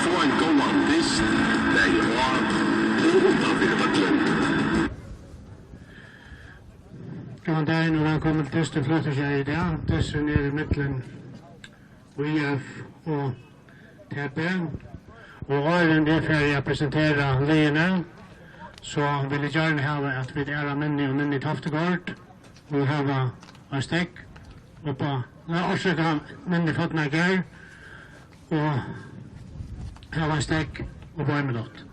få en god fisk, der I har utenfor høtlen. Ja, det er når han kommer til Testen flytter seg i dag. Testen er i midten UIF og TP. Og åren det for jeg presenterer liene, så vil jeg gjerne ha at vi er minni og minni Toftegård. Vi har en stekk oppe, orsaka minni Fotnager, og har en stekk oppe i Emilott.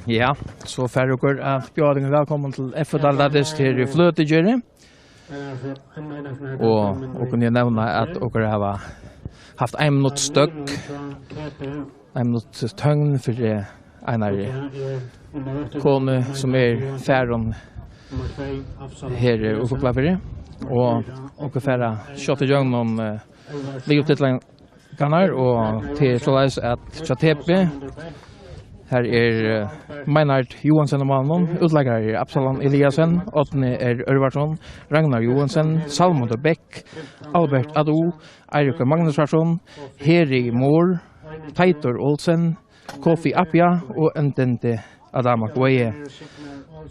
Ja, så får dere at bjøringen velkommen til F-daldades til Fløtegjøri. Og kunne jeg nevne at dere har haft 1 minutt støkk, 1 minutt tøgn for en av kone som færen her i Ufoklaferi. Og dere får kjøtt i gjøng noen liggetitlenganer, og til såleis at Kjatepi her Meinhard Johansen og mannen, utleggere Absalon Eliasen, Åtne Ørvarsson, Ragnar Johansen, Salmond Beck, Albert Ado, Eirik Magnusvarsson, Heri Moore, Teitor Olsen, Kofi Appia og Entente Adama Kweie.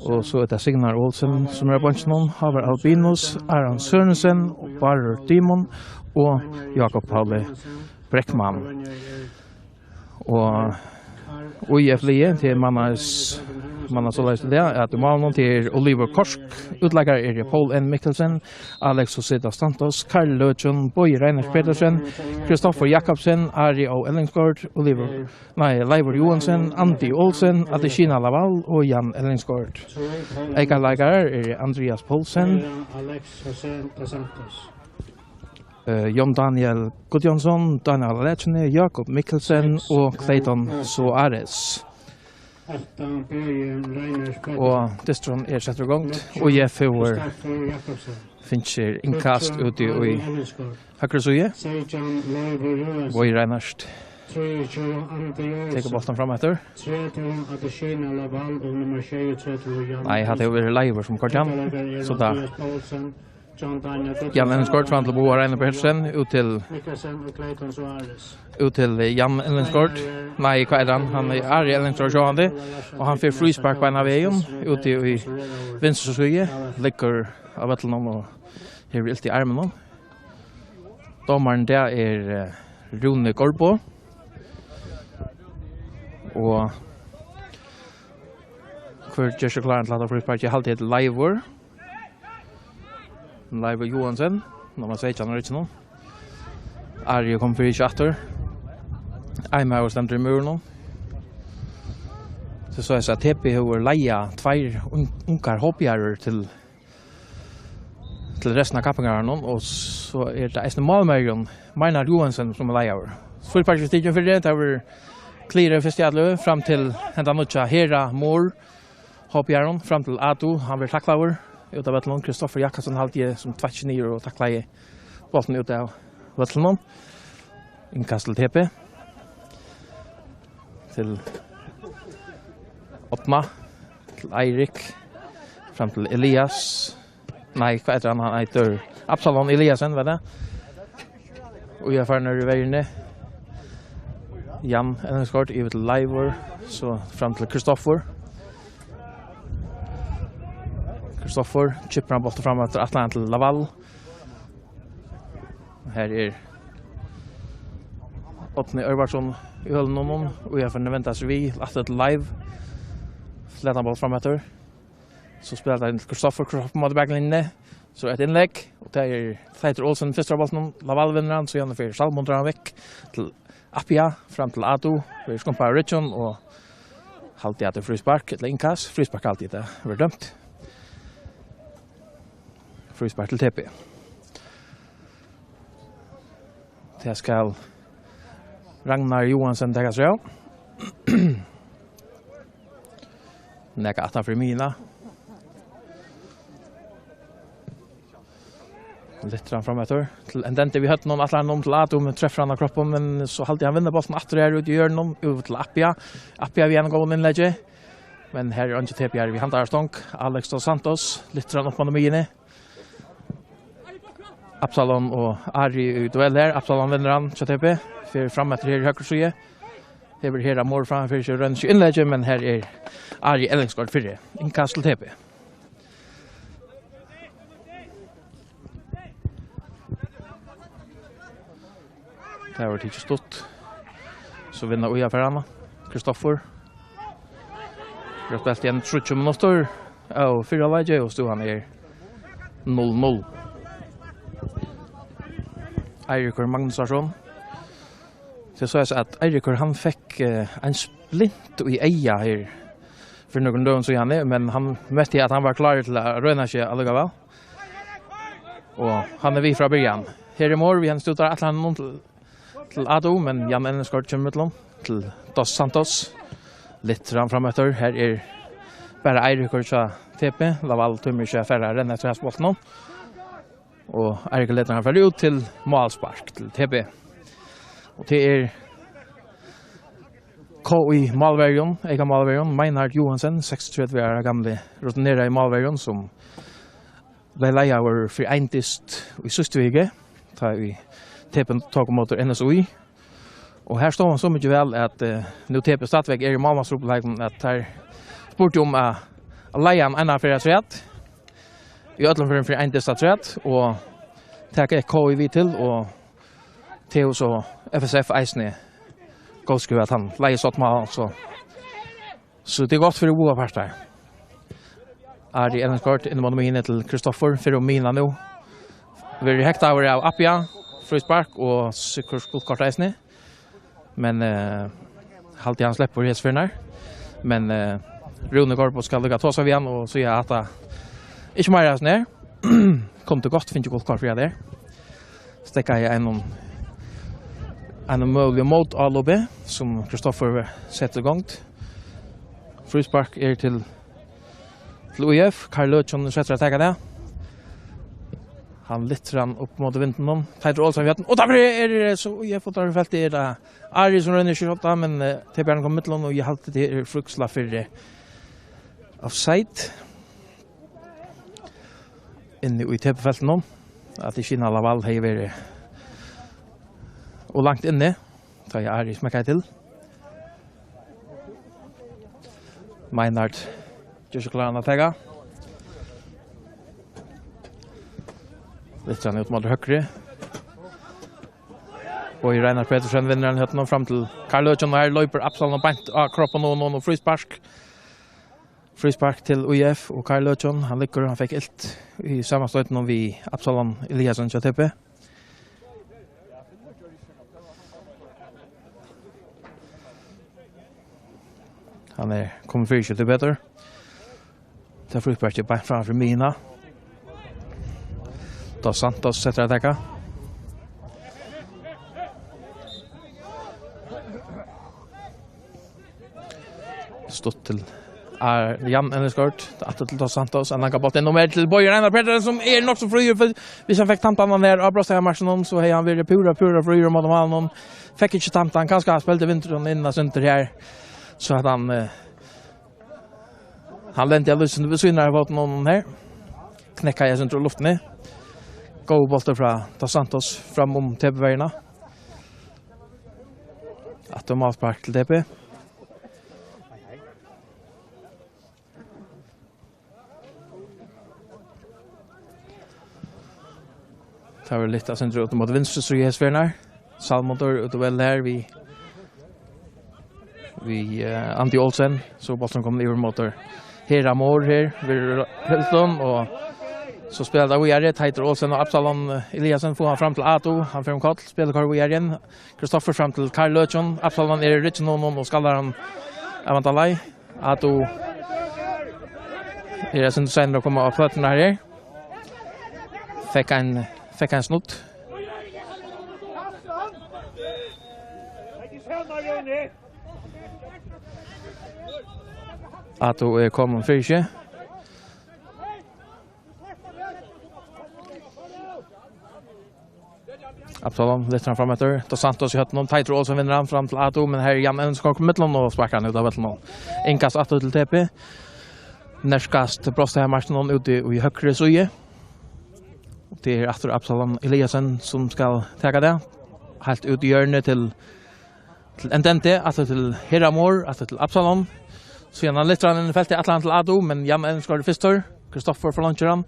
Og så det Signar Olsen som på noen, Havar Albinos, Aron Sørensen, Barer Dimon og Jakob Paule Breckman. Og UIF Lie til mannas såleis til det, at mannen til Oliver Korsk, utleggere Paul N. Mikkelsen, Alex Osita Santos, Karl Løtjøn, Boje Reiners Petersen, Kristoffer Jakobsen, Ari O. Ellingsgaard, Leivor Johansen, Andy Olsen, Adeshina Laval og Jan Ellingsgaard. Eikaleggere Andreas Poulsen, Jon Daniel Gudjonsson, Daniel Lechne, Jakob Mikkelsen og Clayton Soares. Og distron setter i gang, og jeg får finner innkast ute i høyre suje. Hvor er Reinhardt? Teker bolten frem etter. Nei, jeg hadde jo vært leiver som Kortjan, så da Jan Ellingsgaard fram til Boa Reine Petersen, ut til Jan Ellingsgaard. Nei, hva han? Han Ari Ellingsgaard sjående, og han får frispark på en av veien, ut i venstre skygge, ligger av Vettelnån og hever ilt i armen. Dommeren der Rune Gorbo, og hver gjør seg klaren til at frispark i halvtid Leivor. Leivor Johansen, nummer 16 ikke noe. Ari kom for i 28. Eimar og stemte i muren. Så jeg sa TP har leia 2 unger hoppgjærer til resten av kappengaren, og så det eisne malmøyren, Meinhard Johansen, som leier. Fullpartistikken for det var klire festiatløy, fram til enda nødja Hera Mår, hoppgjæren, fram til Ato, han vil taklaver, ut av Vettelon. Kristoffer Jakobsen halvtid som tvärt ner och tacklar i bollen ut av Vettelon. Inkast till TP. Till Ottma. Till Eirik. Fram till Elias. Nej, vad heter han heter? Absalon Eliasen, var det? Och jag får när vägen Jan Enskort i till Livor så fram till Kristoffer. Kristoffer chippar bollen fram efter Atlant till Laval. Här är Ottne Örvarsson i höllen och jag får väntas vi att ett live släta boll fram efter. Så spelar han Kristoffer mot backlinjen. Så ett inlägg och det är Teitur Olsen första bollen Laval vinner han så genomför Salmon drar väck till Appia fram till Ato. Vi ska på Richon och halvtid att frispark eller inkast. Frispark alltid det var dömt. Frispark till TP. Det ska Ragnar Johansson ta sig av. Näka att för mina. Lite framåt till en dente vi hade någon att till Atom med träffar han av kroppen men så halvtid han vinner bollen åter här ut i hörnan ut till Appia. Appia vi en gång inlägg. Men här är inte TP här vi hantar stånk Alex dos Santos lite upp på mine. Absalon och Ari i duell här. Absalon vinner han TP för framåt här i höger sida. Det blir här mål framför sig runt inlägg men här är Ari Ellingsgård för det. Inkast till TP. Det har varit inte stått. Så vinner Oja för Anna. Kristoffer. Vi har spelat igen 30 minuter. Och 4 läge och stod han är 0-0. Eirikur Magnusson. Det så att Eirikur han fick en splint i eia här för någon dag så han är men han mötte att han var klar till att röna sig alldeles. Och han är vi från början. Här i mål vi han stod där att han till Ado, men Jan Enskort kommer till till Dos Santos. Lite framåt här är bara Eirik och TP. Laval tömmer sig färre renna träsbollen. Och Eirik leder han färre ut till målspark till TP. Och det är KI Malverion, Ega Malverion, Meinhard Johansen, 36 år gamle rutinerad i Malverion som blev leia over för eintist i Søstvige. Ta vi TP tog mot NSOI. Och här står han så mycket väl att nu TP stadigvæk är i Malmöstruppläggen att här spurte om att leia en annan för rätt. I ödlan för eintist rätt och tackar KI vi till och Theo så FSF Eisne går skriva att han lejer sånt mal så det är gott för båda parter. Ari Enskort in mot mig till Kristoffer för mina nu. Vi är hekta av Appia, frispark och cykelkort Eisne. Men halt han släpper resförnar. Men Rune Korpo ska lugga ta sig igen och så jag att inte mer ner. Kom till gott finns ju kort för där. Stäcka jag en möjlig mot ALB som Kristoffer sätter igång. Frispark är till UF. Karl Lötjön sätter att täcka det. Han lytter han upp mot vinden. Teitur Olsen vet. Och därför är det så UF får ta fält i det. Ari som rönner 28 men TPN kom mittlån och jag har alltid det fruksla för offside. Inne i TP-fälten om. Att det Kina Laval har varit och långt inne tar jag Ari smäckar till. Meinhard just klar att ta. Lite han ut mot högre. Och i Reinar Petersen vinner han hötten fram till Karl Lötjön och här löper Absalon och bant av kroppen och frispark. Frispark till UF och Karl Lötjön. Han lyckar han fick ett i samma stöten om vi Absalon Eliasson till TP. Han kommer för sig till bättre. Det frispark till framför mina. Dos Santos sätter att täcka. Stått till Jan Enneskort, att till Dos Santos, en annan boll nummer till Boyer Einar Pedersen som nog så fri för hvis han fick tampan där av Brösta matchen så har han varit pura fri mot honom. Fick inte tampan, kanske han spelade vintern innan center här så att han lände jag lyssnade på synar av någon här. Knäcka jag center luften. Gå bollar från Dos Santos fram TP-vägarna. Att de avspark till TP. Det var lite centrum ut mot vänster så är Svernar. Salmontor ut och väl här vi Antti Olsen så bollen kommer ner mot Hera Mor här vid Hilton och så spelar vi här Tighter Olsen och Absalon Eliasen får han fram till Ato han får en kall spelar kvar vi igen Kristoffer fram till Karl Löchon Absalon är rich någon och skallar han Avantalai Ato är sen sen då kommer att fötterna här fick en snutt. Ato är kommen för sig. Absalom lyfter han fram efter. Dos Santos i hötten. Tighter Olsen vinner han fram till Ato. Men här är Jan Enneskog på mittlen och sparkar han ut av mittlen. Inkast Ato till TP. Närskast Brösta här matchen ute i högre suje. Det är efter Absalom Eliasen som ska ta det. Helt ut i hjörnet till Entente, alltså till Heramor, alltså till Absalom. Så han lyfter han i fältet Atlant till Ado, men Jan Enneskog först tur. Kristoffer förlåncher han.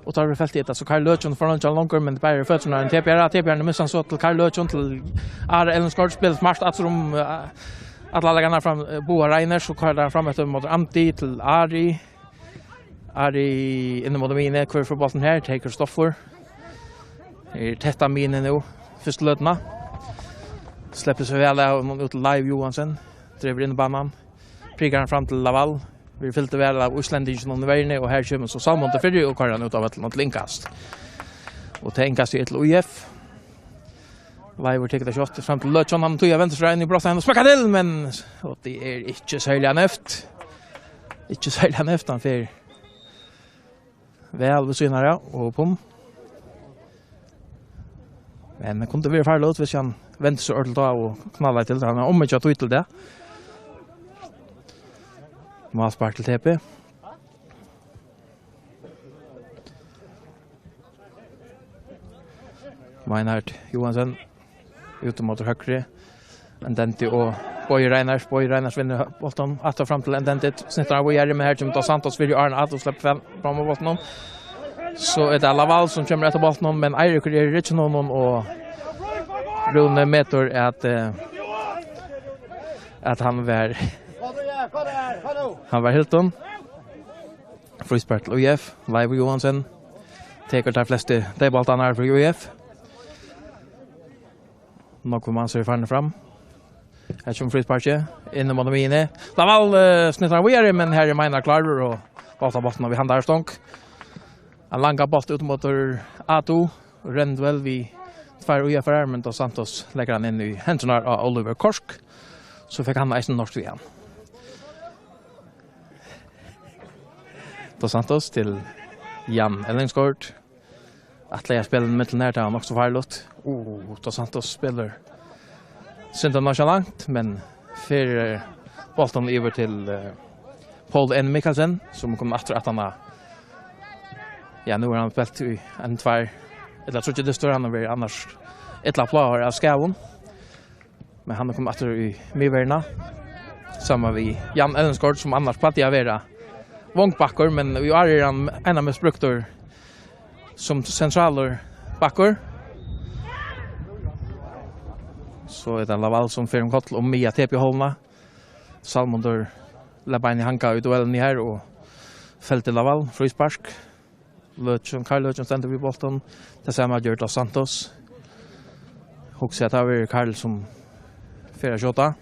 Och tar vi fältet så Karl Löchon förlåncher långt men det bara fötterna en TPR missar så till Karl Löchon till Are Enneskog spelar smart att som alla läggarna fram Boa Reiner så kör han fram mot Antti till Ari inne mot mine kvar för bollen här tar Kristoffer. Tätta mine nu första lötna. Släpper sig väl av ut live Johansson. Driver in banan. Prickar han fram till Laval. Vi fyllde väl av Oslandingen under vägen och här kommer så Salmon till Fredrik och Karlan ut av ett något linkast. Och tänkas till UF. Live tar det shot fram till Löchon han tog vänster in i brotten och smäcker till men och det är inte så höjligt näft. Inte så höjligt näft han för väl besynare och pom. Men det kunde vara farligt hvis han väntar så ordentligt och knallar till det. Han har inte att till det. Målspark till TP. Meinhardt Johansson ute mot högre. Entente och Boyer Reiners vinner bollen att fram till Entente. Snittar av Jerry med här som Dos Santos vill ju Arne att släppa fram mot bollen. Så är det Laval som kommer efter bollen men Eirik är rich någon och Rune Metor att han var Hilton. Frispark till UF, Live Johansson. Teker de fleste de bollarna här för UF. Nog man ser fan fram. Här som frispark in mot mine. Laval snittar vi men här är mina klarar och bollen vi handar stånk. En långa boll ut mot Ato. Rendwell vi tvär UF men Dos Santos lägger han in i händerna av Oliver Korsk. Så fick han eisen norsk igen. Dos Santos till Jan Enneskog. Atle spelar mittel nära han också farligt. Dos Santos spelar synda nonchalant men för bollen över till Paul N. Mikkelsen som kommer efter att han ja nu har han spelat i en tvär eller så det står han över annars ett la player av Skavon. Men han kommer efter i Miverna. Samma vi Jan Enneskog som annars plattiga vara vångbackor men vi är han en av med struktur som centraler backor. Så är det Laval som för en koll om Mia TP hållna. Salmondor Labaini hanka ut duellen i här och fältet Laval frispark. Löchon Karl Löchon ständer vid bollen. Det samma gör Dos Santos. Huxat över Karl som förra skottet.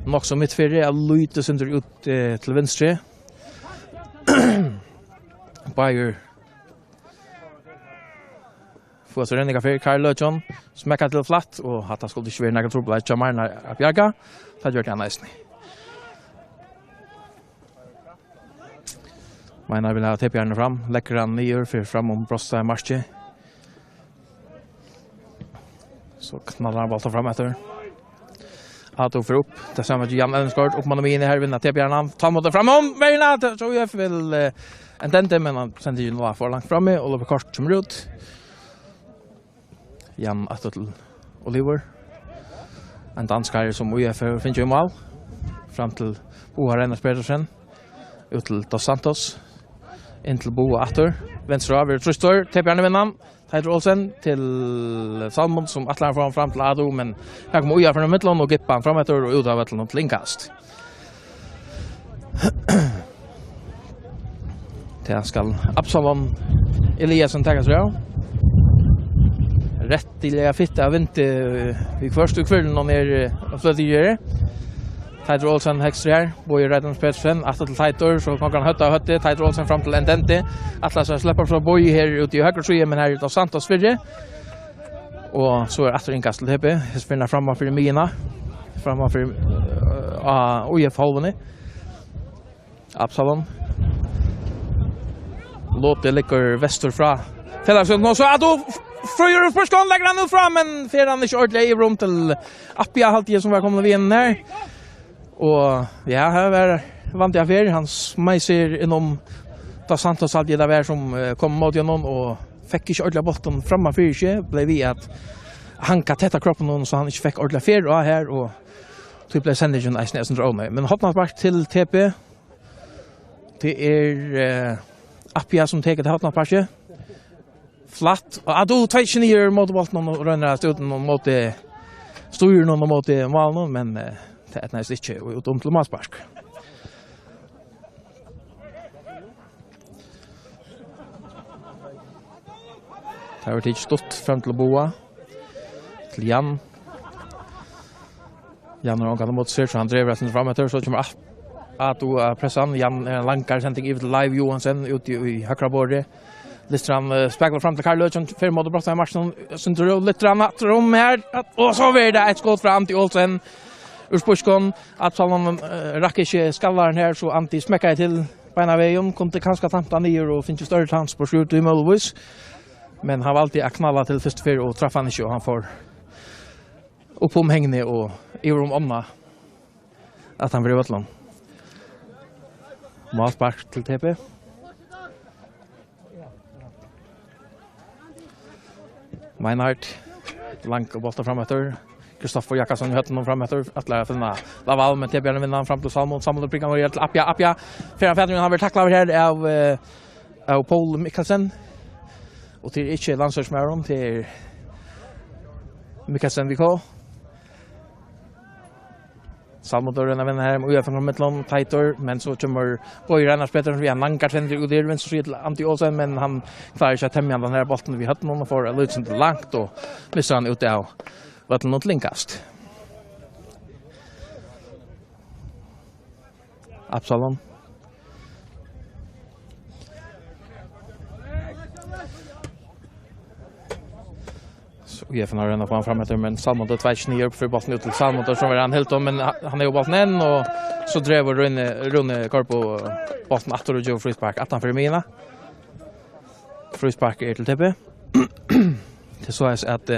Nog som mittfältet är lite center ut till vänster. Bayer får så renniga för Karl Löchon smäcker till flatt och hatta skulle inte vara några trubbel att Jamarna Abjaga. Det gör det nästan. Menar vill ha TP-arna fram, läcker han nyer för fram om Brosta Marsche. Så knallar han bollen fram efter. Ato för upp, tillsammans med Jan Elensgård, upp man in här vinner TP-arna, tar mot det framom, Verna, så jag vill en tente, men han sender ju några för långt framme, Oliver Kort som ut. Jan Ato till Oliver. En danskare som UF finns ju i mål, fram till Bo Arenas Pedersen, ut till Dos Santos, in till Bo Atter, venstre av Trustor, TP-arna vinner, Teitur Olsen till Salmon som atlar fram till Ado, men här kommer UF från mittlen och Gippan framåt och ut av mittlen till inkast. Det skal Absalon Eliasson tagas av. Rättliga fitta av inte vi först och kvällen och ner och så det Teitur Olsen högst här, Boy Redden Pedersen, att till Teitur så kan han hötta Teitur Olsen fram till Entente. Atlas så släpper så Boy här ute i höger så men här utav Santos förre. Och så är inkast till TP, spinnar framåt för Mina. Framåt för UF halvene. Absalon. Låt det ligger väster fra. Fällarsson och så Ado Fröjer först kan lägga han ut fram men för han är ordentligt i rum till Appia halvtid som var kommande vi in här. Och ja, här var vant jag för hans meiser inom Dos Santos alltid där som kom mot honom och fick inte ordentligt bollen framför sig blev vi att han kan tätta kroppen någon så han inte fick ordentligt för och här och typ blev sändningen nästan drömmer men hoppar bak till TP. Det är Appia som tar det hoppar bak. Flatt och då 29 mot bollen och rönnar ut mot styr någon mot målen men det är nästan inte ut om till målspark. Det har inte stått fram till Boa till Jan. Jan har gått mot sig så han driver sen framåt så kommer att då pressan Jan lankar sen till live Johansson ut i högra bordet. Listran speglar fram till Karl Löfsson för mot Brosta Marsson sen tror Listran att rum här och så blir det ett skott fram till Olsen ur Spuskon att Salman Rakic skallar här så anti smäckar till bena vägen kunde kanske tampa ner och finns ju större chans på skjut i Möllvis men han har alltid att knalla till först för och träffa han inte och han får upp om hängne och i rum omma att han blir vattlan målspark till TP. Meinhardt långt och bollen framåt. Kristoffer Jakobsson hötte någon framåt att lära finna Laval med TP vinner fram till Salmon och prickar ner till Appia. För han har varit tacklad här av Paul Mikkelsen. Och till inte landslagsmäron till Mikkelsen VK. Salmon då den vinner här med UF från Mittland Teitur men så kommer Boy Rennars Petersen vi har lankar tänder ut där vänster sida Antti Olsen men han klarar sig att tämja den här bollen vi hade någon för Lutsen till långt och missar han ut där vad något linkast. Absalon. UF har renat på framåt men Salmon då 29 upp för bollen ut till Salmon då som var han helt om men han är ju bollen än och så driver Rune Korpo bollen åter och Joe Frispark attan för Mina. Frispark är till TP. Det så är att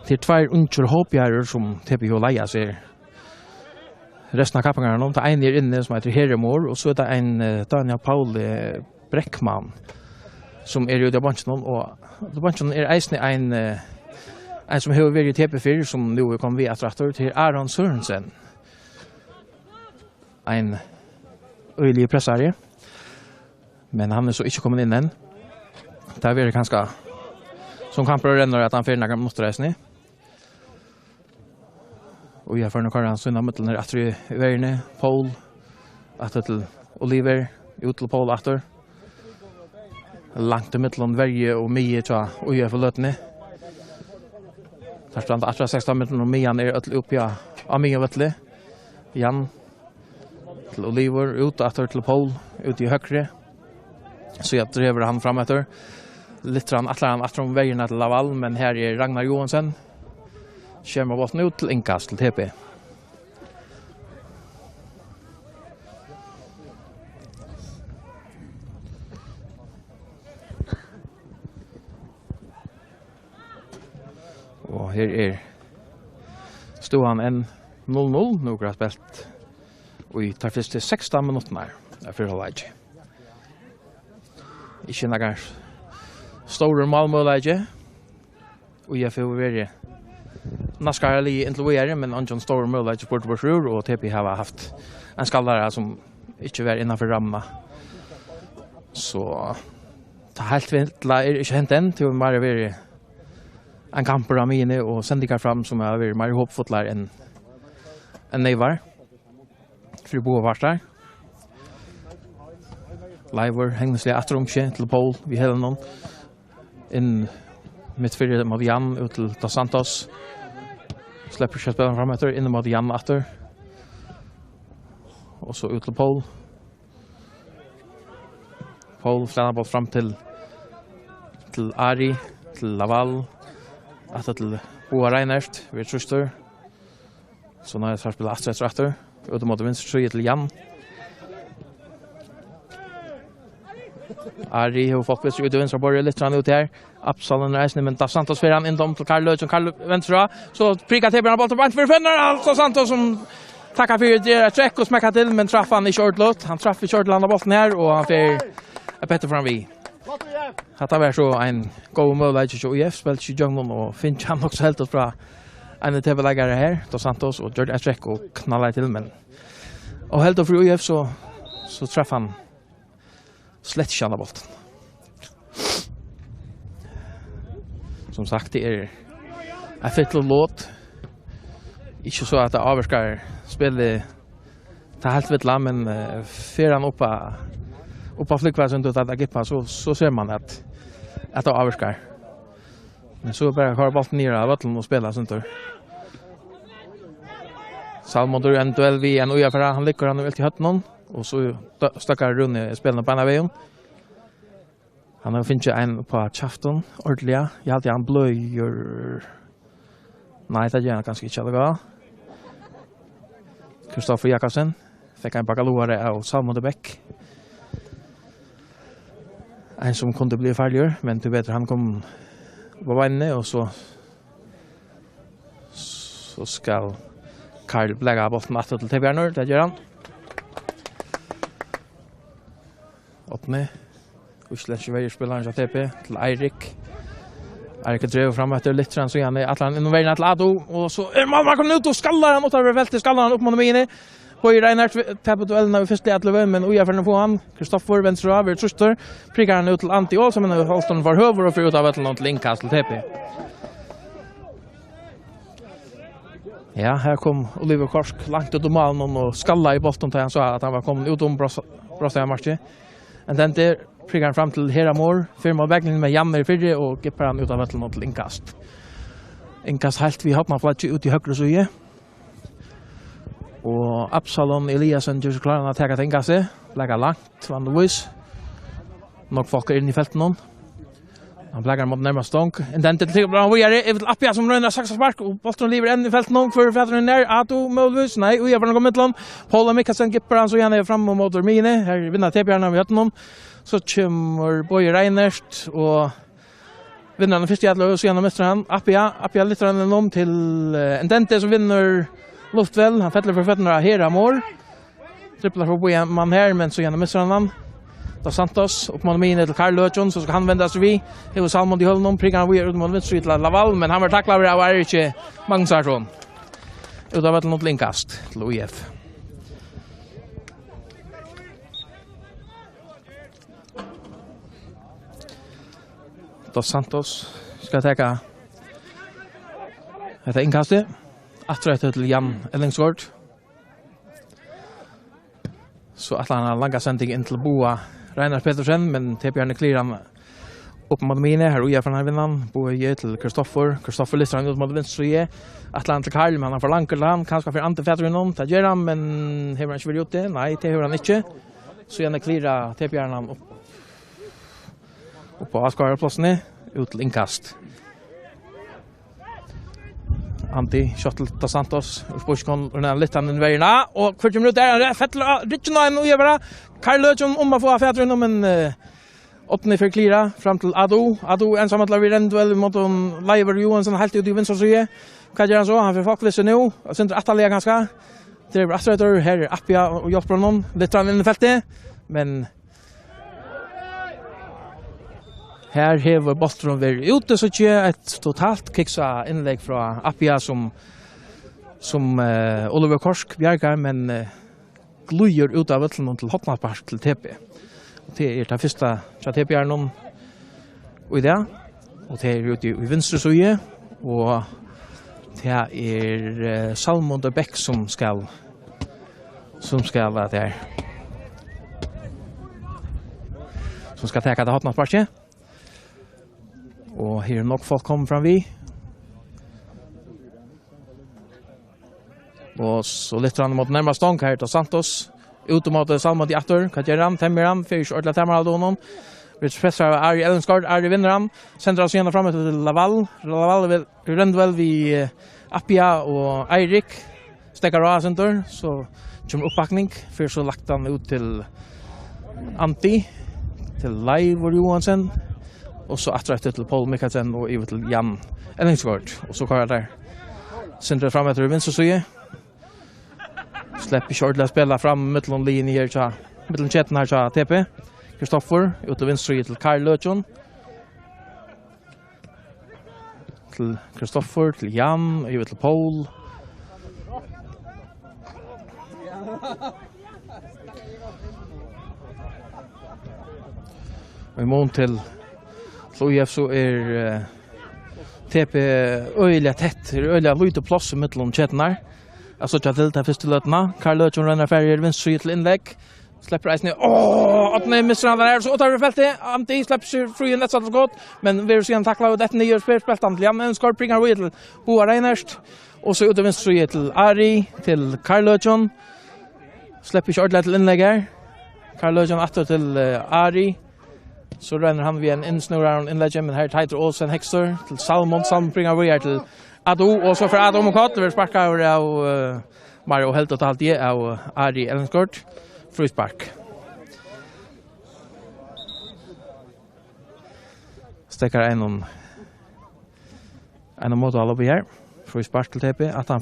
till två uncher hoppjärer som TP och Leia ser resten av kappangarna någon till en är inne som heter Heremor och så är det en Daniel Paul Bräckman som är ute av bunchen och bunchen är eisne en som har varit i TP4 som nu kommer vi att rätta till Aron Sørensen. En öjlig pressare. Men han är så inte kommit in än. Det är väl ganska som kamper och ränner att han får några motresning. Och jag får några så innan mitten att vi Verne, Paul, att till Oliver, ut till Paul åter. Långt i mitten Verje och Mie tror jag och jag får lötne. Där stand att 16 minuter och Mian är upp ja Amia Vettle. Jan till Oliver ut åter till Paul ut i högre. Så jag driver han framåt. Littran atlan att från vägen till Laval men här är Ragnar Johansson. Kommer bort nu till inkast till TP. Og her stod han en 0-0, nu har spilt og i tar først til 16 minutter av fyrholdet. Ikke noen store målmålege, og jeg får være naskarlig inntil men ikke store målege spurt på sjur, og TP har haft en skallare som ikke var innenfor ramma. Så det helt vintla ikke hent enn til å bare være en kamper av mine og sendinger fram som har vært mer håpfotler enn Neivar. For å bo og vært der. Leivor hengneslig atteromkje til Paul vi hele noen. Inn midt fyrir mot Jan ut til Dos Santos. Slipper ikke spilleren fram etter, inn mot Jan atter. Og så ut til Paul. Paul flenner bort fram til Ari, til Laval, atter til Boa Reinert, ved Truster. Så nå er det spillet atter. Ut mot venstre til Jan. Ari har fått venstre ut i venstre borre litt ut her. Absalon reisende, men Dos Santos fyrir han innom til Karl Løy, som Karl venstre. Så prikket til Bjørn Bolt og bant for finner, altså Santos som tackar för det träck och smäcka till, men träffar han i shortlot. Han träffar i shortland av bollen här och han får bättre fram vi. Hatta var så en god målvakt så UF spelat i Jungle och finns han också helt ut bra. En tebbeläggare här, Dos Santos och George Estreck och knallar till men. Och helt för UF så träffar han slett inte alla bollen. Som sagt det är en fittle låt. Ikke så at det avvarskar spillet til helt vittla, men fyrer han oppa flygplatsen til at Agippa, så ser man at det avvarskar. Men så bare har bolten nere av vattelen og spiller sånt. Salmodor en duell vi en ujafra, han lykker han vel til høtten, og så stakkar Rune spillene på en av veien. Han har finnet en på kjaften, ordentlig. Jeg hadde han bløyer. Nei, det gjør han kanskje ikke alle gav. Kristoffer Jakobsen fikk en bakaloare av Salmodor Beck. En som kunne bli farligere, men du vet han kom på veiene, og så skal Karl blegge av bolten atter til Tebjørnur, det gjør han. 8. Uslensje veier-spilleren til TP, til Eirik. Eirik drev fram etter litt, så han er at han innoverer til Ado, og så Malmar kommer ut og skallar han, og tar veldig skallar han opp mot mine. På i Reinhardt tappet duellen av første etleve, men ujafærende på han. Kristoffer venstre av, Truster, prikker han ut til Anti-Ål, som er holdt han for høver, og får ut av etleve til innkast til TP. Ja, her kom Oliver Korsk langt ut om malen og skalla i bolten til han sa at han var kommet ut om Brostad-marsje. En den der prikker han fram til Heramor, firma vägningen med jammer i fyrre og gipper han ut av etleve til innkast. Innkast helt vi hoppet flatje ut i høyre søye. Og Absalon Eliasen gjør seg klar å ta til innkastet. Legger langt, vanligvis. Nok folk inn i felten nå. Han lägger mot närmast stånk. En den till bra och är det Appia som rör saksa spark och bollen lever än i fältet någon för fäderna ner Ato Målhus. Nej, och jag får komma till honom. Paul Mikkelsen gipper han så gärna fram mot Mine. Här vinner TP-arna vi har honom. Så kommer Boy Reinert och vinner den första jävla och så gärna mästrar han. Appia lyfter han om till en Dente som vinner Luftväl. Han fäller för fötterna Heramor. Tripplar på Boy man här men så gärna mästrar han. Dos Santos upp mot Mine till Karl Lötjon så ska han vända sig vid. Det var Salmon i höllen prickar vi ut mot vänster till Laval men han var tacklad av Eric Magnusson. Utav ett något linkast till UF. Dos Santos ska ta det inkastet. Atträtt till Jan Ellingsgård. Så att han har långa sändning in till Boa Reinhard Petersen, men TP-arne clear han upp mot Mine, här ujafra han vinnan, Boa ge till Kristoffer lyfter han ut mot venstre att han till Karl, men han har förlankert han, kanske för antifätter någon, det gör han, men har han inte gjort det? Nej, det har han inte. Så gärna cleara TP-arne han upp på avskararplatsen, ut till inkast. Shuttle Dos Santos Bushkon och lite han den vägen och 40 minuter är fettla Richard och jag bara Karl Lötjon om att få affärer men 8 för klira fram till Ado ensam att vi rent mot Leiver Johansson helt ut I vänstra sida. Vad gör han så? Han får faktiskt nu. Och sen attaliga ganska. Det är Astrator här Appia och hjälper honom lite in I fältet. Men här har Bostrom varit ute så att ett totalt kicksa inlägg från Appia som Oliver Korsk bjärgar men glöjer ut av vattnet till Hotnarspark till TP. Det är det första så TP är någon och det och det är ute I vänstra sida och det är Salmon de Beck som ska vara där. Som ska ta det Hotnarsparket. Och här nog folk kommer fram vi. Och så lite mot närmast stånk här till Santos. Utomot Salmon de Attor. Kajeran, Temmeran, Fyrs, Ordla Temmeran av honom. Rich Pressar, Ari Ellensgaard, Ari vinner han. Sänder oss gärna framåt till Laval. Laval Rendwell vid Appia och Eirik. Stäcker av center. Så kommer uppbackning. För så lagt han ut till Antti. Till Leiver Johansson. Och så attraktivt till Paul Mikkelsen och över till Jan Ellensgaard. Och så kvar där. Sänder fram efter vänster sida. Släpper short att spela fram mitteln linjer så mitteln chatten här så TP. Kristoffer ut till vänster till Karl Lötjon. Till Kristoffer till Jan över till Paul. Och I mån till IF så är TP öliga tätt, öliga lite plats I mitteln chatten. Alltså jag till den första lötna. Karl Lötjon renner färger vänster till inlägg. Släpper reisen ner. Att nej missar han där så tar vi fältet. Antti släpper sig fri en lätt gott. Men vi ser en tackla och det nya spelet till Jan Ellensgaard bringar Whittle. Boa Reinerst. Och så ut av vänster till Ari till Karl Lötjon. Släpper sig ordentligt till inlägg här. Karl Lötjon åter till Ari. Så renner han vid en insnurrar inlägg men här Tighter Olsen Hexter till Salmon. Salmon bringar vi här till Ado och så för Ado och Katt vi sparkar av Mario helt totalt det av Ari Ellensgaard. Frispark. Stäcker en mot alla uppe här. Frispark till TP att han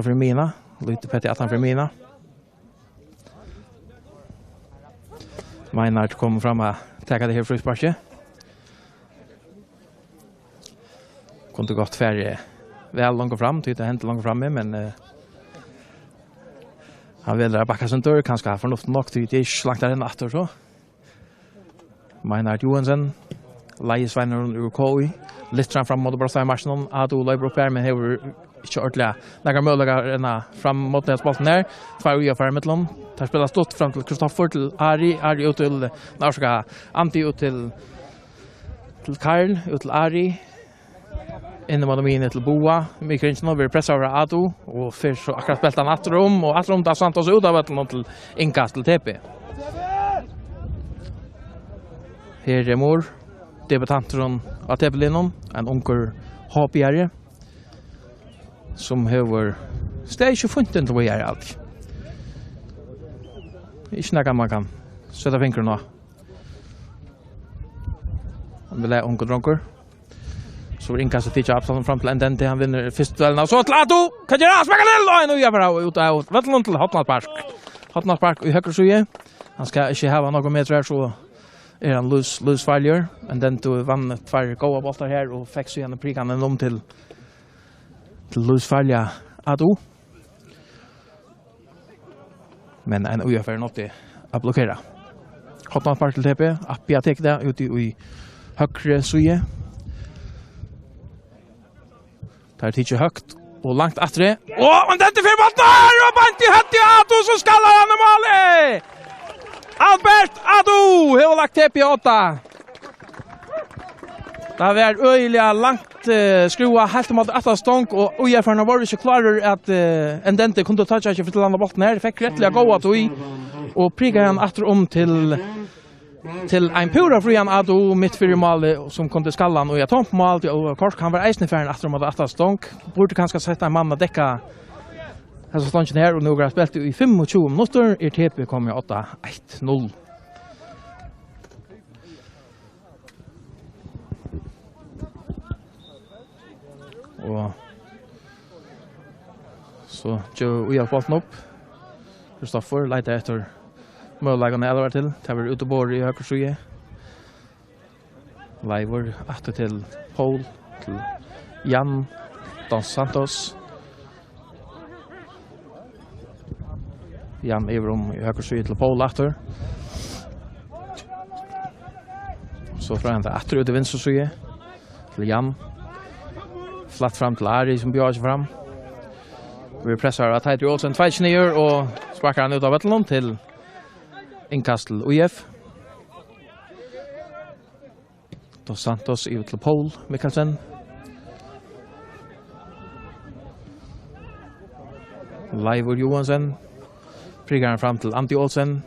för mina. Lite Petter att han för mina. Meinart kommer fram och tar det här frisparket. Kunde gått färre väl långt fram, tyckte hänt långt framme men han vill där backa center kanske ha förnuft nog till det slagt där en åter så. Meinart Johansson, Lais Vanner ur KI, lyfter fram mot Brösta Marston, Ado Leiber upp här men har inte ordentligt några möjligheter fram mot den spalten där. Två i för mitteln. Tar spelar stått fram till Kristoffer till Ari ut till Narska, Antti ut till Karl ut till Ari. Innan man är till Boa, mycket inte någon vill pressa över Ado och för så akkurat spelat han atrom och atrom där Santos ut av att till inkast till TP. Här är mor debutanter från ATP-linon, en onkel HPR som har stage funnit inte vad är allt. Inte något man kan sätta fingrarna. Han vill ha onkel dronker. Så inkastet till Absalon fram till enden till han vinner första och så till Ado. Kan göra smäcka till och nu gör ut av Vattland till Hotnarspark. Hotnarspark I höger sida. Han ska inte ha några meter så är han loose failure and then to vann två goda bollar här och fick så igen pricken en till loose failure Ado. Men en ungefär något att blockera. Hotnarspark till TP. Appia tek det ut I högre sida. Tar tidigt högt och långt efter. Och den till för bollen och Banti hade Ado så skallar han målet. Albert Ado har lagt TP 8. Det har varit öjliga långt skruva helt mot att stånk och oerfarna var så klarar att en dente kunde ta sig för till andra bollen här fick rättliga gå att och pricka han åter om till en pura frian Ado mitt för mål som kunde skallan och jag tomt mål och Korsk kan vara isnefärn åter mot att stånk borde kanske sätta en man att täcka alltså stånken här och några spelat I 25 minuter TP kommer 8-1-0. Og så Joe vi har fått den opp. Kristoffer leiter etter mållegene eller til. Det var ute bor i høyre side. Leivor etter til Paul, til Jan Dos Santos. Jan Evrom i høyre side til Paul etter. Så fra han til etter ut i venstre side til Jan. Flatt fram til Ari som bjør seg fram. Vi presser at Heidri Olsen 2-9 og sparker han ut av Vettelund til innkast til UF. Dos Santos i til Paul Mikkelsen. Leivor Johansen. Prigger han fram til Antti Olsen.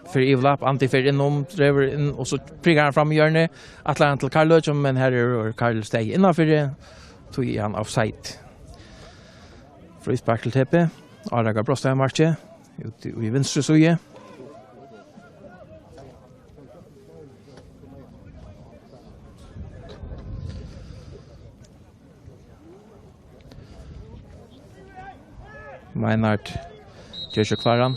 For Ivlap, Antti for innom, drever inn, og så prigger han fram i hjørnet. Atler han til Karl Løtjom, men her er Karl steg innenfor det. Tog han offside. Frispark til TP. Araga Brostad Marche. Ute i venstre side. Meinhardt gjør seg klaran.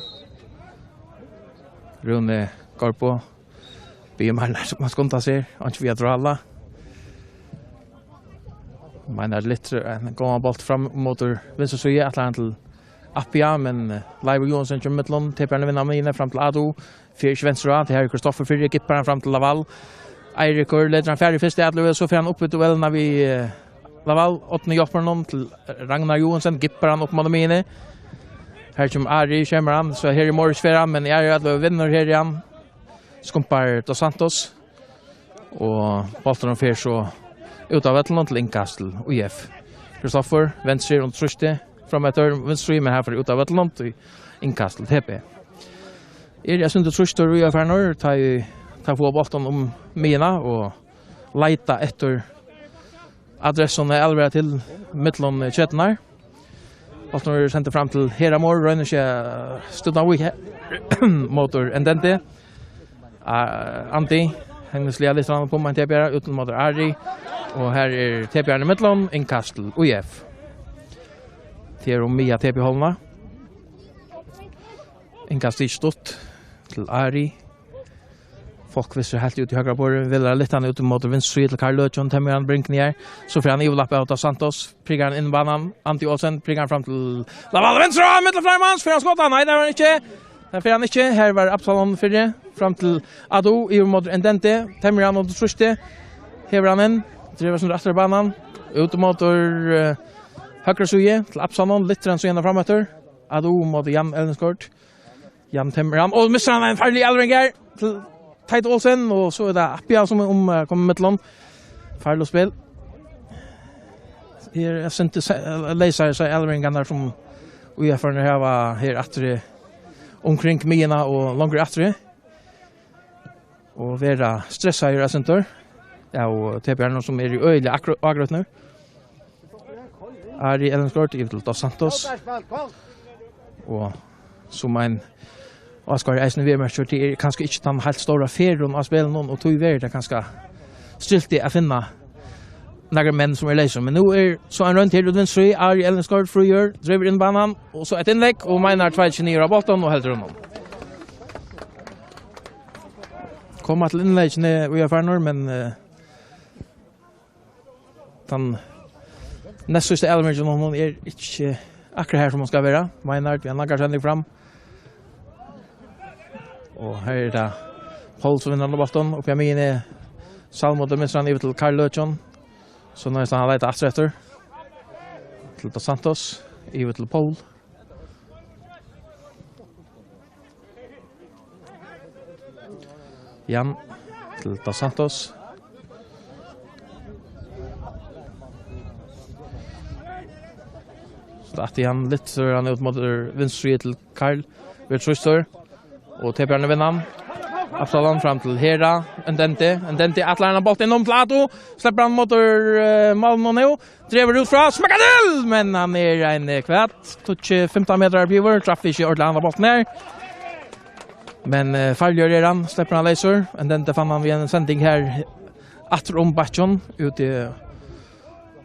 Rune går på. Bygger Meinhardt som han skonta ser. Han ikke vil dra alla. Meinhardt litt en gående bolt fram mot venstre side. Atler han til Appia, men Leivor Johansen kommer mittlån. Tepperne vinner mine fram til Ado. 4 venstre. Det her er Kristoffer Fyrre. Gipper han fram til Laval. Eirikur leder han ferdig først i Adløy. Så får han opp i duellen av i Laval. 8. jobber han til Ragnar Johansen. Gipper han opp mot mine. Her kommer Ari, kommer han. Så her i Morrisfera, men jeg er Adløy vinner her igjen. Skumpar Dos Santos. Og bolten han fer så ut av Vettelund til innkast til UF. Kristoffer, venstre rundt trustet. From etter venstre, men her for ut av Vettelund til innkast til TP. Jeg synes det trustet UF her nå. Ta få bolten mina og leita etter adressen elvera til Midtland Kjøttenar. Bolten er sendt fram til Heramor. Røyner ikke Studnavik motor Endente. Antti. Hennes lia litt på meg TPR uten mot Ari. Og her er TPR i Midtland. Innkast til UF. Til Mia TP-holdene. Innkast ikke stått til Ari. Folk visser helt ut i høyre på det. Vil litt han ut mot venstre til Karl Løtjøn. Temmer han brinken her. Så får han ivlappe av Santos. Prigger han inn banan. Antti Olsen. Prigger han fram til Laval venstre. Middelflermanns. Får han skått. Nei, det var han ikke. Den får han ikke. Her var Absalon fyrre. Fram til Ado. I mot Endente. Temmer han og trustet. Hever han inn. Driver som etter banan. Ut mot høyre suje. Til Absalon. Litt han så gjennom frem etter. Ado mot Jan Ellenskort. Jan temmer han. Og mister han en ferdig elring her. Til Teit Olsen, og så er det Appia som kommer Midtland. Farlig spill. Jeg synes leser seg elringene som UF-erne her var her etter omkring myene og langere etter. Og være stresset i resenter. Ja, og TP-erne som er i øyelig akkurat nå. Ari Ellenskort, i Dos Santos. Og som en Oskar Eisen Wemerskjør til kanskje ikke den helt store ferien av spillet noen, og tog det kanskje stilt å finne noen menn som leser. Men nå så en rundt her ut venstre, Ari Ellenskort frigjør, driver inn banan, og så et innlegg, og mener 2-9 av bolten, og helt rundt. Kommer til innleggene vi har ferdig, men den nest siste elementen av noen ikke akkurat her som man skal være. Mener vi har laget sending fram. Og her er det Paul som vinner bollen. Oppi av mine Salmod og minst han over til Karl Løtjøn. Så nå er han leit etter etter. Til Dos Santos. Over til Paul. Jan til Dos Santos. Så at han litt så er han ut mot venstre til Karl. Vi trøster. Og TP-erne vinner han. Absalon fram til Hera. Endente atler han bolten innom til Ato. Slipper han mot Malmö nå. Drever ut fra. Smekker til! Men han er en kvart. Touch 15 meter av piver. Traffer ikke ordentlig han bolten her. Men farliggjør han. Slipper han laser. Endente fann han ved en sending her. Atter om Batjon. Ut i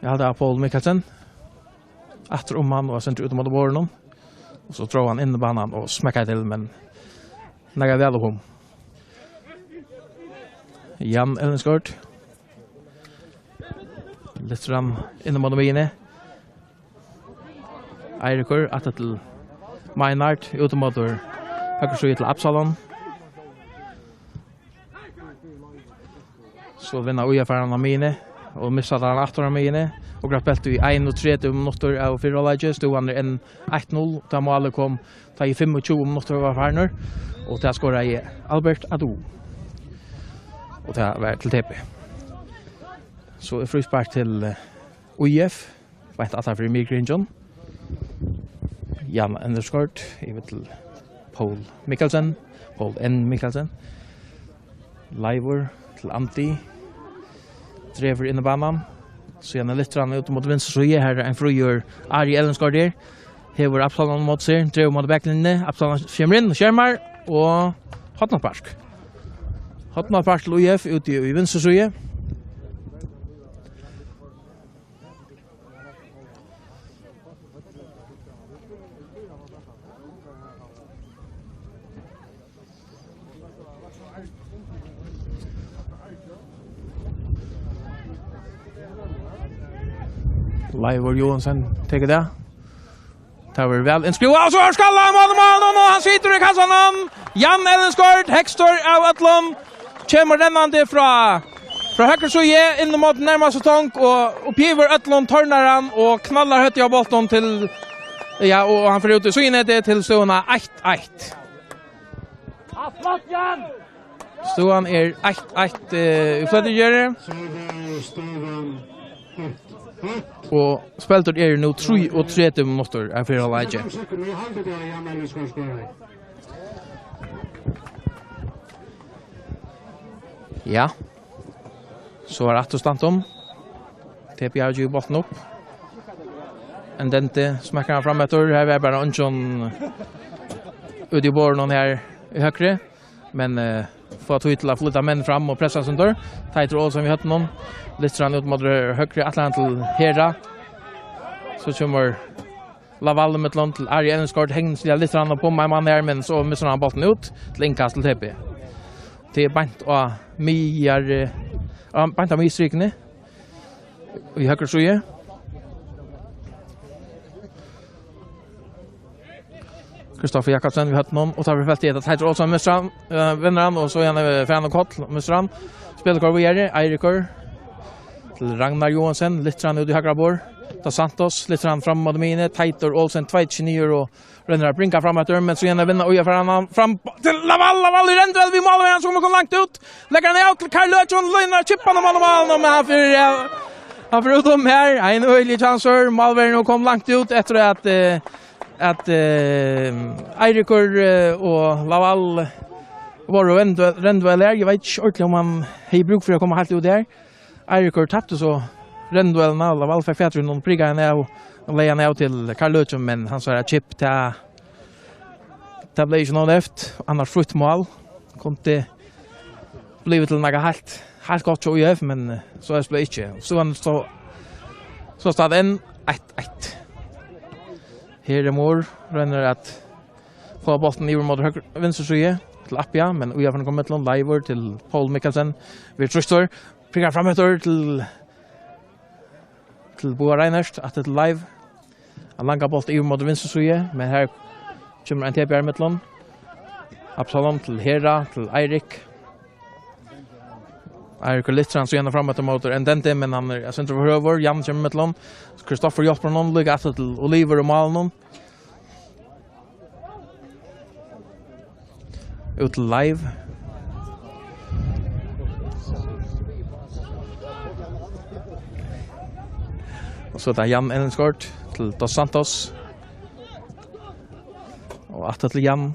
Jag hade Paul Mikkelsen. Efter han och sen ut mot bollen. Och så drar han in i banan och smäcker till men näga väl om. Jan Ellenskort. Lyfter han in mot mine. Eirikur att till Meinhardt ut mot höger så till Absalon. Så vinner UFA mine och missar han efter mine och grappelt i 1:30 minuter av Firolages då han en 1-0 där målet kom ta i 25 minuter var Farner och där skorar i Albert Ado. Och det var till TP. Så frispark till UIF. Vet att han för Migration. Jan Anderskort i till Paul Mikkelsen. Paul N. Mikkelsen. Livor till Antti. Drever in i banan. Så gärna lyfter han ut mot vänster så ger här en frigör Ari Ellenskort där. Hever Absalon mot sig. Drever mot backlinjen. Absalon kommer in. Skärmar och Hotnallpark. Hotnallpark til UF ute i venstre side. Leivor Johansson teker det. Det var vel innskrivet, og så skal han og han sitter i kassan. Jan Ellenskort, Hextor av Atlum, kommer rennande fra høyre side inn mot nærmeste tank, og piver Atlum tørner han, og knallar høyt i bolten til, ja, og han får ut i synet til stående 1-1. Stående 1-1 i Flettergjøret. Så det stående 1-1. Og speltet nå 33 minutter av Firolages. Vi hadde det Jan Ellenskort skåret. Ja. Så var det stand om. TP har ju bollen upp. En dente smäcker han fram etter. Här är bara Unsson ut i bollen här i högre. Men får ta till att flytta män fram och pressa sånt där. Tighter all som vi hade någon. Lyfter han ut mot högre Atlant till Hera. Så kommer Laval med Atlant till Ari Ellenskort. Hänger lyfter han på mig man där men så missar han bollen ut till inkast till TP. Det är bant och Miar bant av misstrykene i högre side. Kristoffer Jakobsen, vi hade någon och tar vi fält i att heter också Mustran vinner han och så gärna Fran och Kott Mustran spelar kvar vidare Eirikur till Ragnar Johansson Littran ut i högra bord ta Santos Littran fram mot mine Tighter Olsen 2-29 och Renner brinka fram efter men så gärna vinner och för han fram till Laval i Rendvel vi målar han som går långt ut lägger han ut till Karl Löfsson lägger chippan och man men han får ut dem här en öjlig chanser Malvern kom långt ut efter att Eirikur och Laval var och Rendvel jag vet inte ordentligt om han har bruk för att komma helt ut där. Eirikur tappade så Rendvel när Laval fick fjättra någon prigga ner och lägga ner till Karl Löfsson men han sa att chip det blev inte något efter annars frukt mål kunde blivit till något helt gott så UF men så är det inte så stod en 1-1. Här är mål renner att få bollen i mot vänster sida till Appia men UF har kommit till Leivor till Paul Mikkelsen vi trustar prickar fram till Boa Reinhardt att det live en långa boll i mot vänster sida men här kommer en TP mittlon Absalon till Hera till Eirik Littran så gärna framåt mot en dente men han är center för över Jan kommer mittlon Kristoffer hjälper någon ligga till Oliver och Malnon ut live och så där Jan Ellenskort till Dos Santos och att till Jan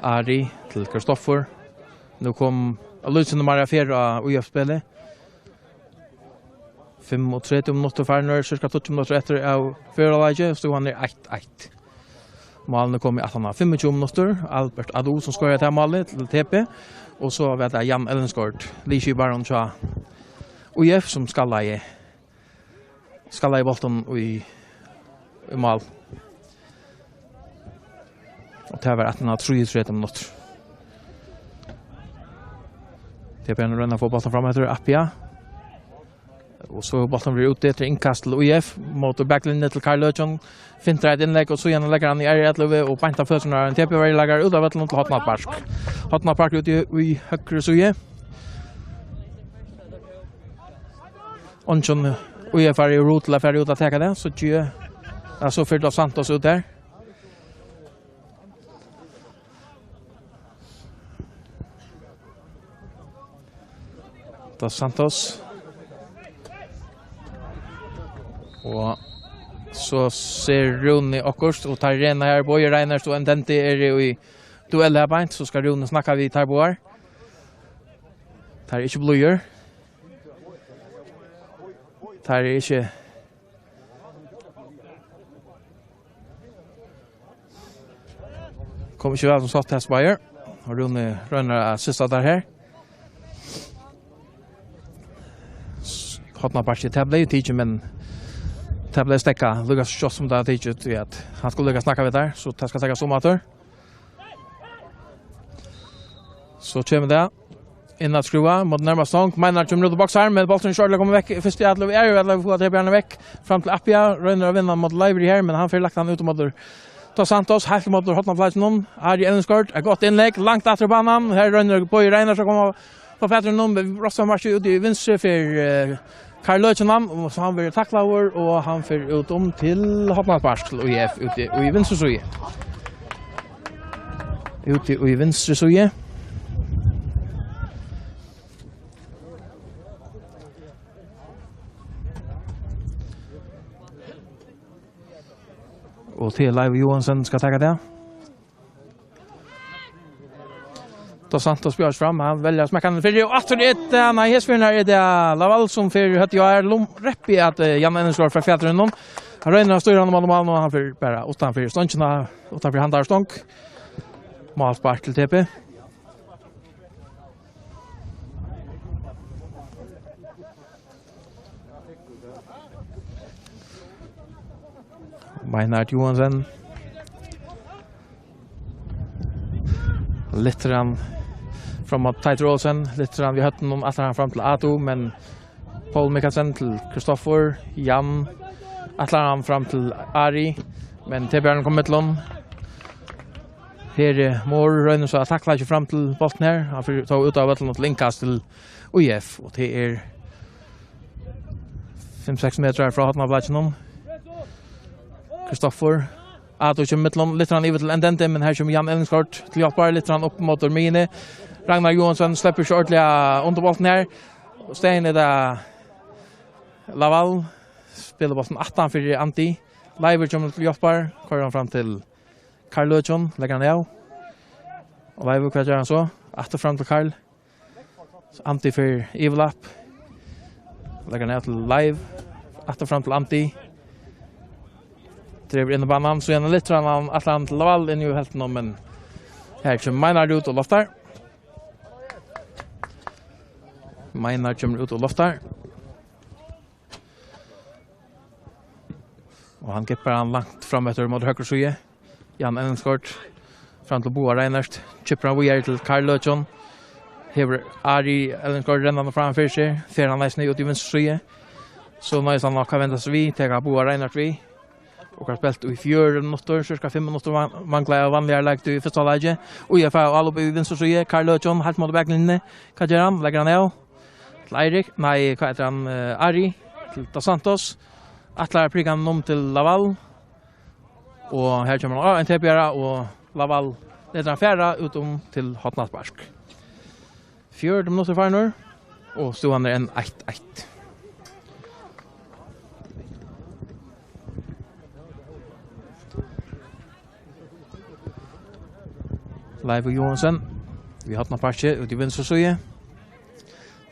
Ari till Kristoffer nu kom Lucian Maria Ferra och UF-spelet 35 minuter för när cirka 20 minuter efter av Firolages stod han 1-1 Målene kom i 25 minutter. Albert Ado som skåret til målet til TP. Og så vet jeg Jan Ellensgaard, Lishi Baron Cha UF som skalla i bolten i mål. Og det var 18-33 minutter. TP rønner på bolten frem etter Appia. Og så bollen blir ute etter innkast til UF mot backlinjen til Karl Løtjon. Finter et innlegg, og så igjen legger han i R1 og beinta fødselen av en TP var legger ut av Vettelund til Hotnat Park. Hotnat Park ute i høyre suje. Ondsson UF er i rot til å ferdig ut av teka det, så tjue. Ja, så fyrt av Santos ut der. Da Santos. Og så ser Rune akkurat og tar rena her. Boje Reiners og Endenti i duell her beint. Så skal Rune snakke vi tar boer. Tar ikke bløyer. Tar ikke... Kom ikke vel som satt til Spire. Og Rune rønner siste der her. Hotna bare ikke tablet i tidlig, men... Det ble stekka, Lukas Kjøss som det har tidset i at han skulle lykke snakke ved der, så det skal stekke som atter. Så kommer det inn at skrua mot nærmest stång. Meinar kommer ut av boks her, med bolten i kjørlig kommer vekk. Først i Adlov er jo Adlov på at det blir vekk. Frem til Appia, røyner å vinne mot Leivri her, men han får lagt han ut mot Dos Santos, helt mot Hotna-fleisen. Ari Ellensgaard, er godt innlegg, langt etter banen. Her røyner Boje Reiner som kommer på fetteren om. Rossam var ikke ute i vinstre for... Karl Løtjenam, og så han blir taklaver, og han får ut til Hotnat Park til UF ute i venstre suje. Ute i venstre suje. Og til Leiv Johansen skal takke det. Dos Santos bjørs fram, han velger smekkende fyrir, og atter nei, hesfyrin her det Laval som fyrir høtt jo repp i at Jan Ellensgaard fra fjatrunden. Han røyner styrer han om og han fyrir bare utanfyr stånkjena, utanfyr handar stånk. Malspark til TP. Meinhard Johansen. Littran framåt Teitur Olsen, littran vi høtten om at han fram til Ato, men Paul Mikkelsen til Kristoffer, Jan, atler han fram til Ari, men TBR kom med til hon. Her Mår røyner så takla ikke fram til bolten her, han får ta ut av Vettelund til innkast til UF, og det er 5-6 meter fra hatten av platsen. Kristoffer, Ato kommer med til hon, littran ivet til Endente, men her kommer Jan Ellensgaard til hjelpbar, littran opp mot Ormini. Ragnar Johansson slipper ikke ordentlig under bolten her. Stein er det Laval. Spiller bolten 18 for Antti. Leiver kommer til Joppar. Kører han frem til Karl Løtjon. Legger han av. Og Leiver, hva gjør han så? 18 frem til Karl. Antti for Ivelap. Legger han av til Leiv. 18 frem til Antti. Driver inn i banan. Så gjerne litt han til Laval inn i helten om, men her kommer Meinar ut og loftar. Meinar kommer ut og loftar. Og han kipper han langt fram etter mot høyre suje. Jan Ellensgaard fram til Boa Reinert. Kipper han videre til Karl Løtjon. Hever Ari Ellensgaard rennende fram for seg. Fer han leisende ut i venstre suje. Så nøys han nok har ventet seg vi. Teker Boa Reinert vi. Och har spelat i 4 minuter, cirka 5 minuter manglar jag vanliga läge i första läge. Och jag får alla på vänster så är Karl Løtjon helt mot backlinjen. Vad gör han? Lägger han av. Eirik, nej, vad heter han? Ari till Dos Santos. Atlar prickar han om till Laval. Och här kommer han en TPR och Laval leder han fjärra utom till Hotnat Park. 4 minuter kvar nu. Och så han en 1-1. Leiv Johansen. Vi har Hotnat Park ut i venstre side.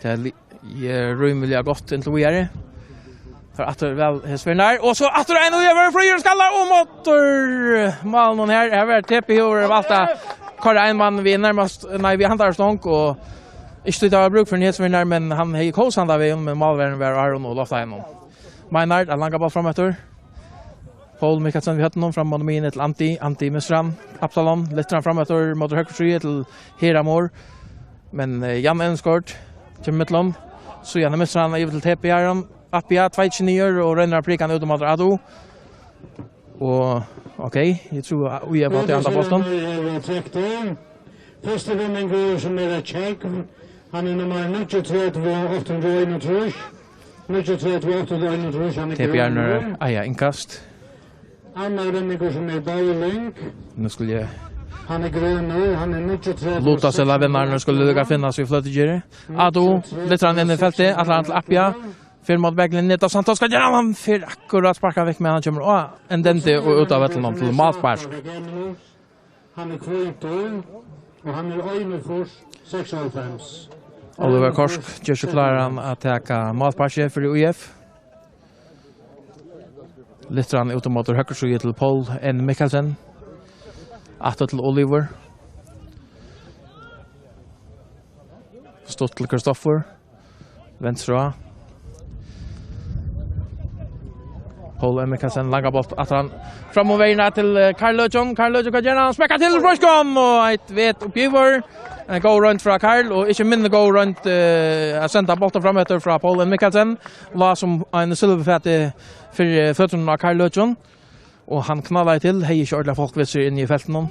Det er rymelig godt inntil vi er. För att väl svinnar och så att det nu över flyger skallar och motor malen här har varit tepi över valta kvar en man vi närmast nej vi hantar stånk och inte det har bruk för en svinnar men han har kosanda vi med malvärden var Aron och lofta honom. Maynard en långa boll framåt. Paul Mikkelsen vi hade någon fram mot min till anti Misran Absalon lite framåt mot höger till Heramor men Jan Enskort till mittlom så Jan Misran är till tepi Aron Appia 2-9 och renner prikan ut mot Ado. Och okej, jag tror vi är på till andra posten. Första vändning går som är check. Han är nummer 93 821. 93 821 han är. TP Arner, ja, inkast. Andra vändning går som är Bowling. Nu skulle jag han är grön nu, han är 93. Låta sig la vänner skulle det finnas vi flyttar Ado, lite ran in i fältet, Atlant Appia. För mot vägen ner till Santos ska göra han för akkurat sparka väck med han kommer och en dente och ut av ett till målspark. Han är kvitt och han är öjne för 6,5. Oliver Korsk gör sig klar att ta målspark för UF. Littran ut mot höger så till Paul N Mikkelsen. Att till Oliver. Stått till Kristoffer. Vänstra. Paul Mikkelsen lagar bort att han framover till Karl Löjson kan gärna smäcka till Fröskon och ett vet uppgiver en go runt från Karl och inte mindre go runt att sända bollen framåt från Paul Mikkelsen la som en silverfett för fötterna av Karl Löjson och han knallar till hej inte ordentligt folk visar in i fälten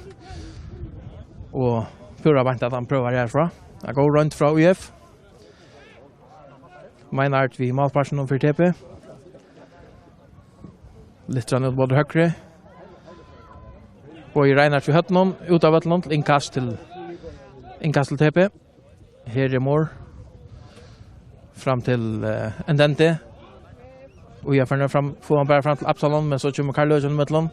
och pura vänta att han prövar härifrån att go runt från UF Maynard vi målplatsen för TP Littran ut både högre. Och i Reinhardt vi hötte någon ut av Ötland inkast till TP. Här är Mår. Fram till Endente. Och jag får han bara fram till Absalon men så kommer Karl Löjson med Ötland.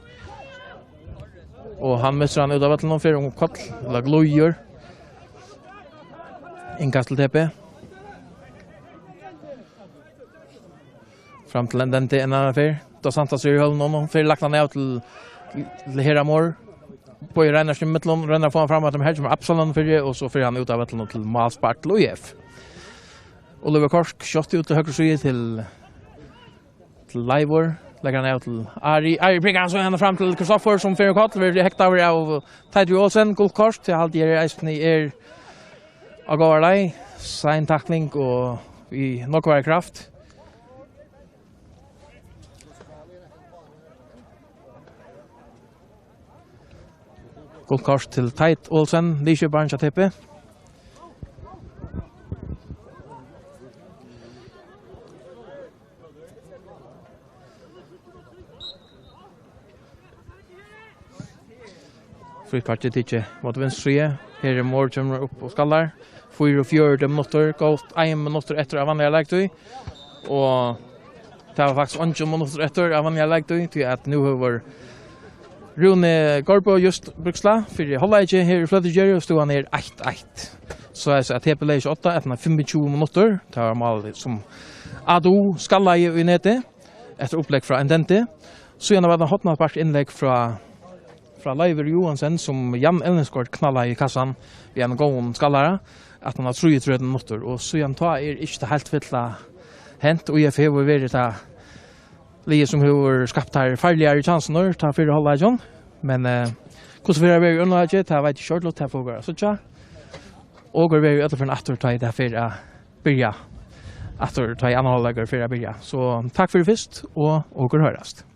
Och han missar han ut av Ötland för en koll. Lag Lojer. Inkast till TP. Fram till Endente en annan för. Då Santos är höll någon för lagt han ner till Heramor på i Reinhardt i mitten renner får han fram att de här som Absalon för det och så för han ut av till målspark till UF. Oliver Korsk shot ut till höger sida till Livor lägger han ner till Ari prickar han så han fram till Kristoffer som för kort för hektar av Teddy Olsen Guldkorsk till allt är Eisny Agarlai sign tackling och i några kraft. Guldkorsk till Teit Olsen, Lisha Barnes att tepe. Fripartiet inte mot vänster. Här är Mård som upp och skallar. 4 minuter, gått 1 minuter efter av vanliga lägtøy. Och det var faktiskt 1 minuter efter av vanliga lägtøy till att nu har Rune Gorbo just bruksla för hålla inte här i Flödegeri och stod han ner 1-1. Så är så att TP läs 8 efter 25 minuter tar mål som Ado skalla i nete efter upplägg från Endente. Så gärna var det hotnat part inlägg från Leiver Johansen som Jan Ellenskort knalla i kassan vid en gång skallare att han har 3 minuter och så gärna tar inte helt fylla hänt och jag får vara det Lie som har skapt här farligare chanser ta för hålla John men hur så vill jag underlägga ta vet short lot ta för så tjå och går vi för en after tie där för börja after tie anhållare för att börja så tack för det först och går hörast.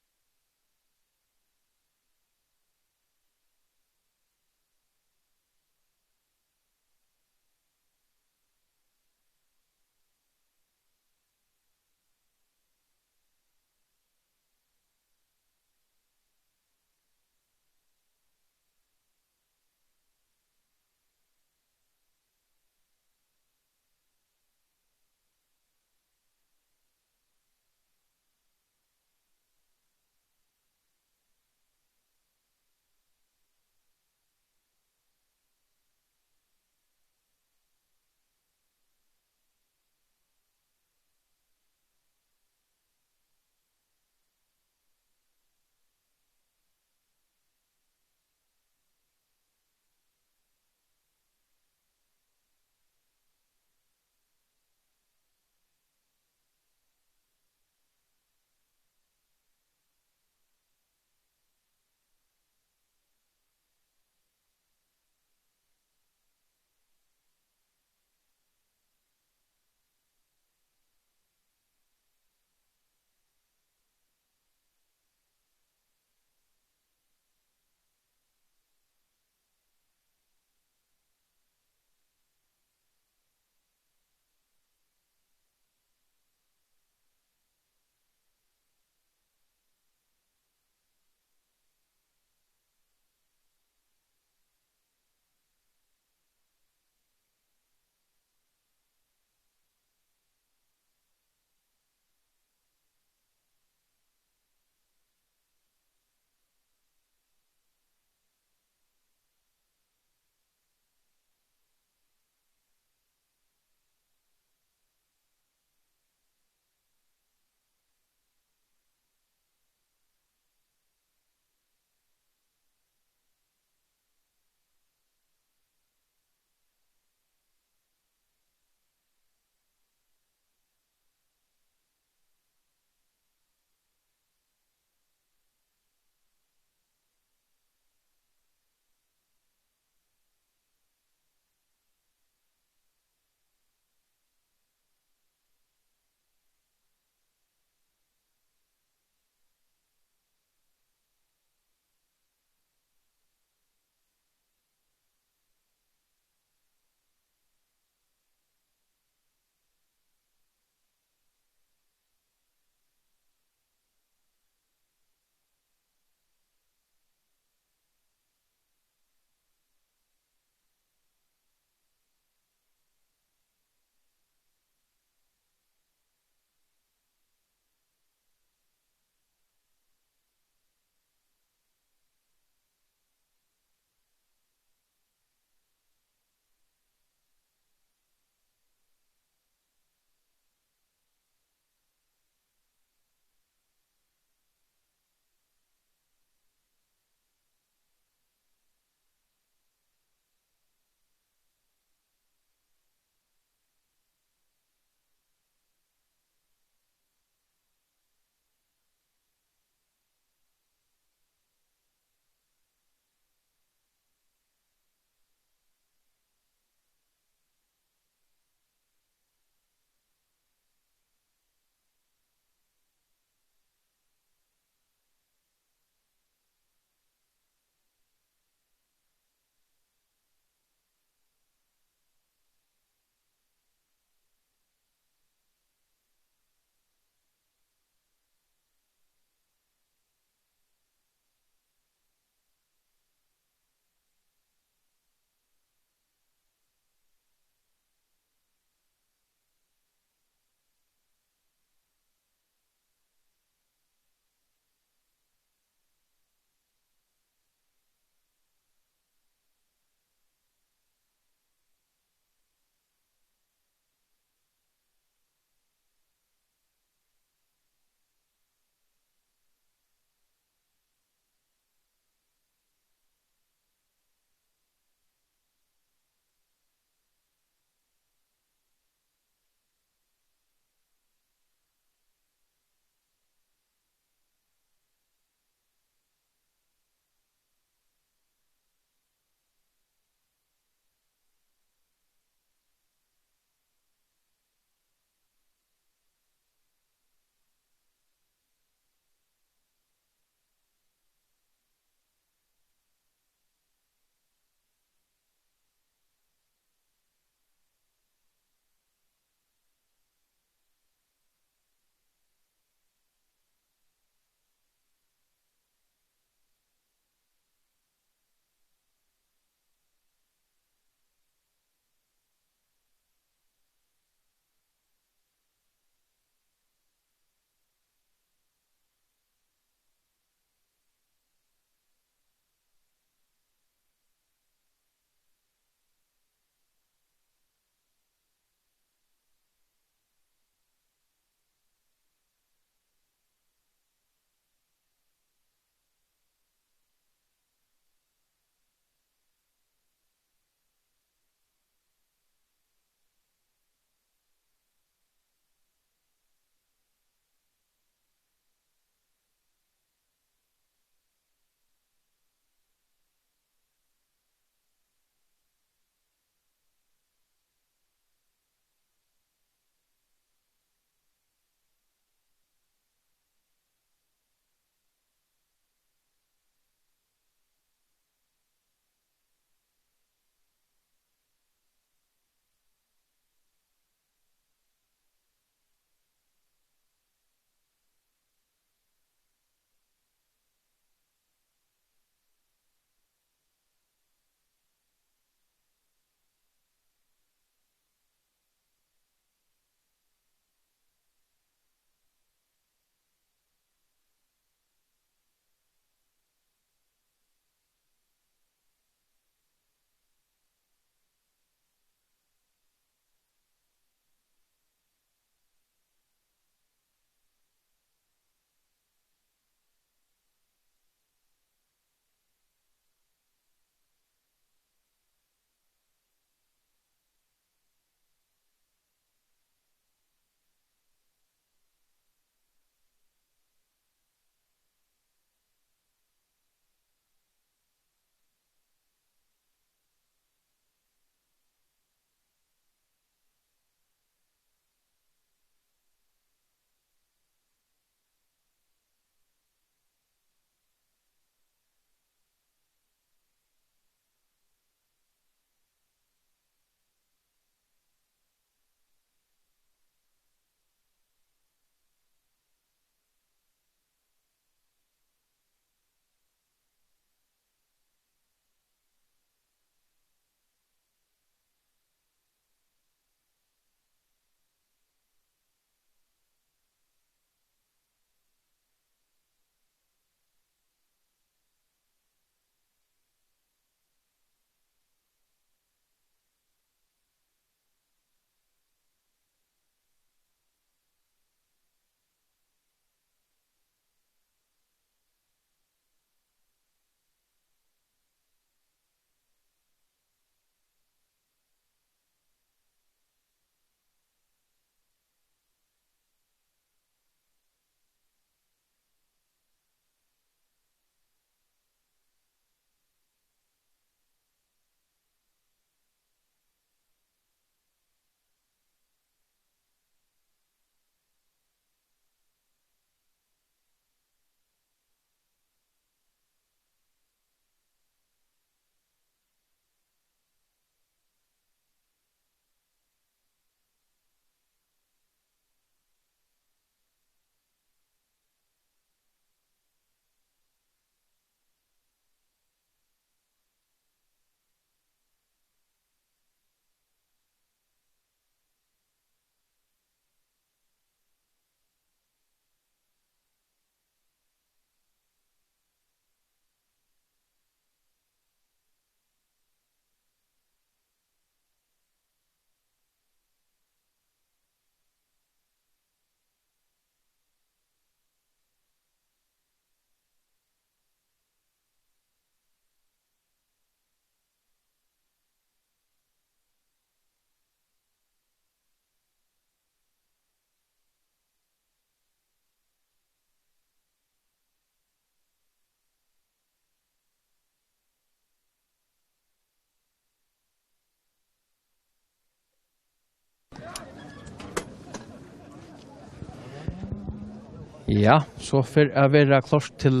Ja, så for å være klart til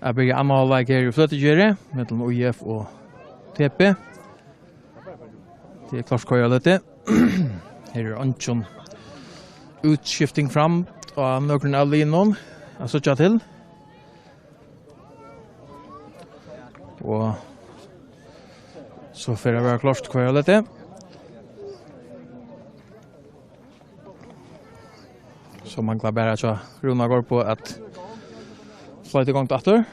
å begynne anholdet her i Fløtegjøret, mellom UIF og TP. Det klart hva jeg litt. Her ønsken utskifting fram av noen av linjen jeg søtter til. Og så får jeg være klart hva jeg litt. Så mangler bare så Runa går på at slå i gang til atter.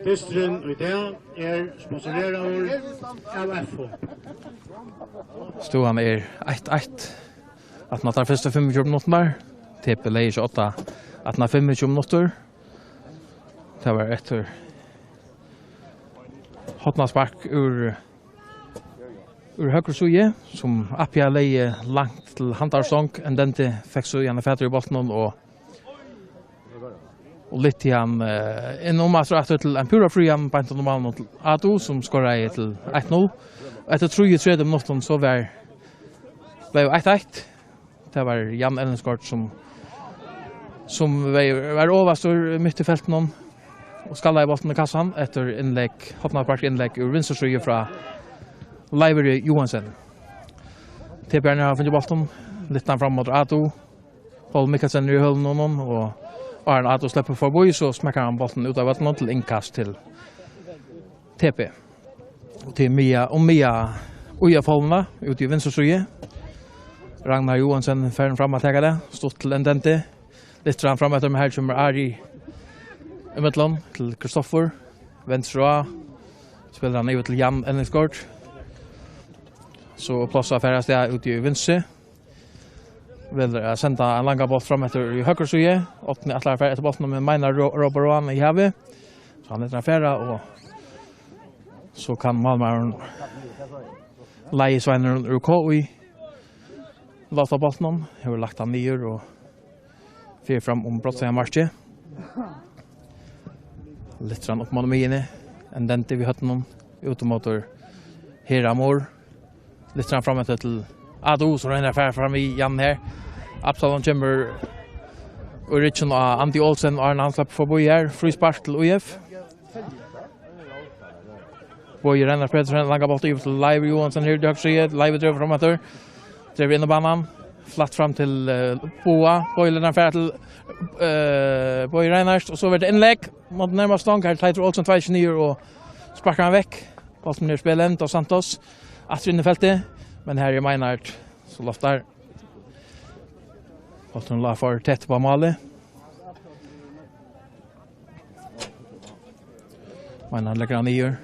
Tysteren i dag sponsoreret av FH. Stoan 1-1. At nå tar første 25 minutter der. TP leier 28. At nå 25 minutter. Det var etter hotna spark ur høyre suje, som Appia leier langt til Hantarsong, en den til fikk så gjerne fætter i botten og litt igjen innom at til en pura fri igjen på en normal til Ado, som skåret til 1-0. Etter 3 minutter så ble jo 1-1. Det var Jan Ellenskort som var overst midt i felten og skallet i botten i kassan etter innlegg, hotnadspark innlegg ur vinstersøye fra Leiveri Johansen. TP'erne har funnet botten, litt fram mot Ado. Paul Mikkelsen i hølen noen, og Arne Ado slipper forbi, så smekker han botten ut av vattnet til innkast til TP. Til Mia Uja-foldene ute i vinstersøye. Ragnar Johansen ferden fram og teker det, stått til en dente. Litt fram etter med her kommer Ari i midtland til Kristoffer. Venstre av spiller han ut til Jan Ellingsgaard. Så plass av færre steg ute i Vinse. Vil sende en langa boll fram etter i høyre side. Åttende atler færre etter bollene med Meinar Roberoan i havet. Så han etter færre, og så kan Malmaren leie Sveineren Urko i låta bollene. Jeg har lagt han nyer og fyrer fram brottslige marsje. Litt sånn opp mot mine. En dente vi høtte noen. Utemotor Heramor. Litt sånn frem til Ado, som renner fram i Jan her. Absalon kommer og Ritchen og Andy Olsen og Arne Hanslap for Boi her. Frispark til UF. Boi renner Pedersen, langer bort over til Leiveri Johansen her. Leiveri drøver frem etter. Drev inn i banen. Flatt fram til Boa. Boi renner færre til Boi Reinhardt. Og så var det innlegg mot nærmest stang. Her Teiter Olsen 2-29 og sparker han vekk. Bolten ned spillen til Santos. Atter inn i feltet. Men her er Meinhardt så loftar. Bolten la for tett på Mali. Meinhardt legger han nyer.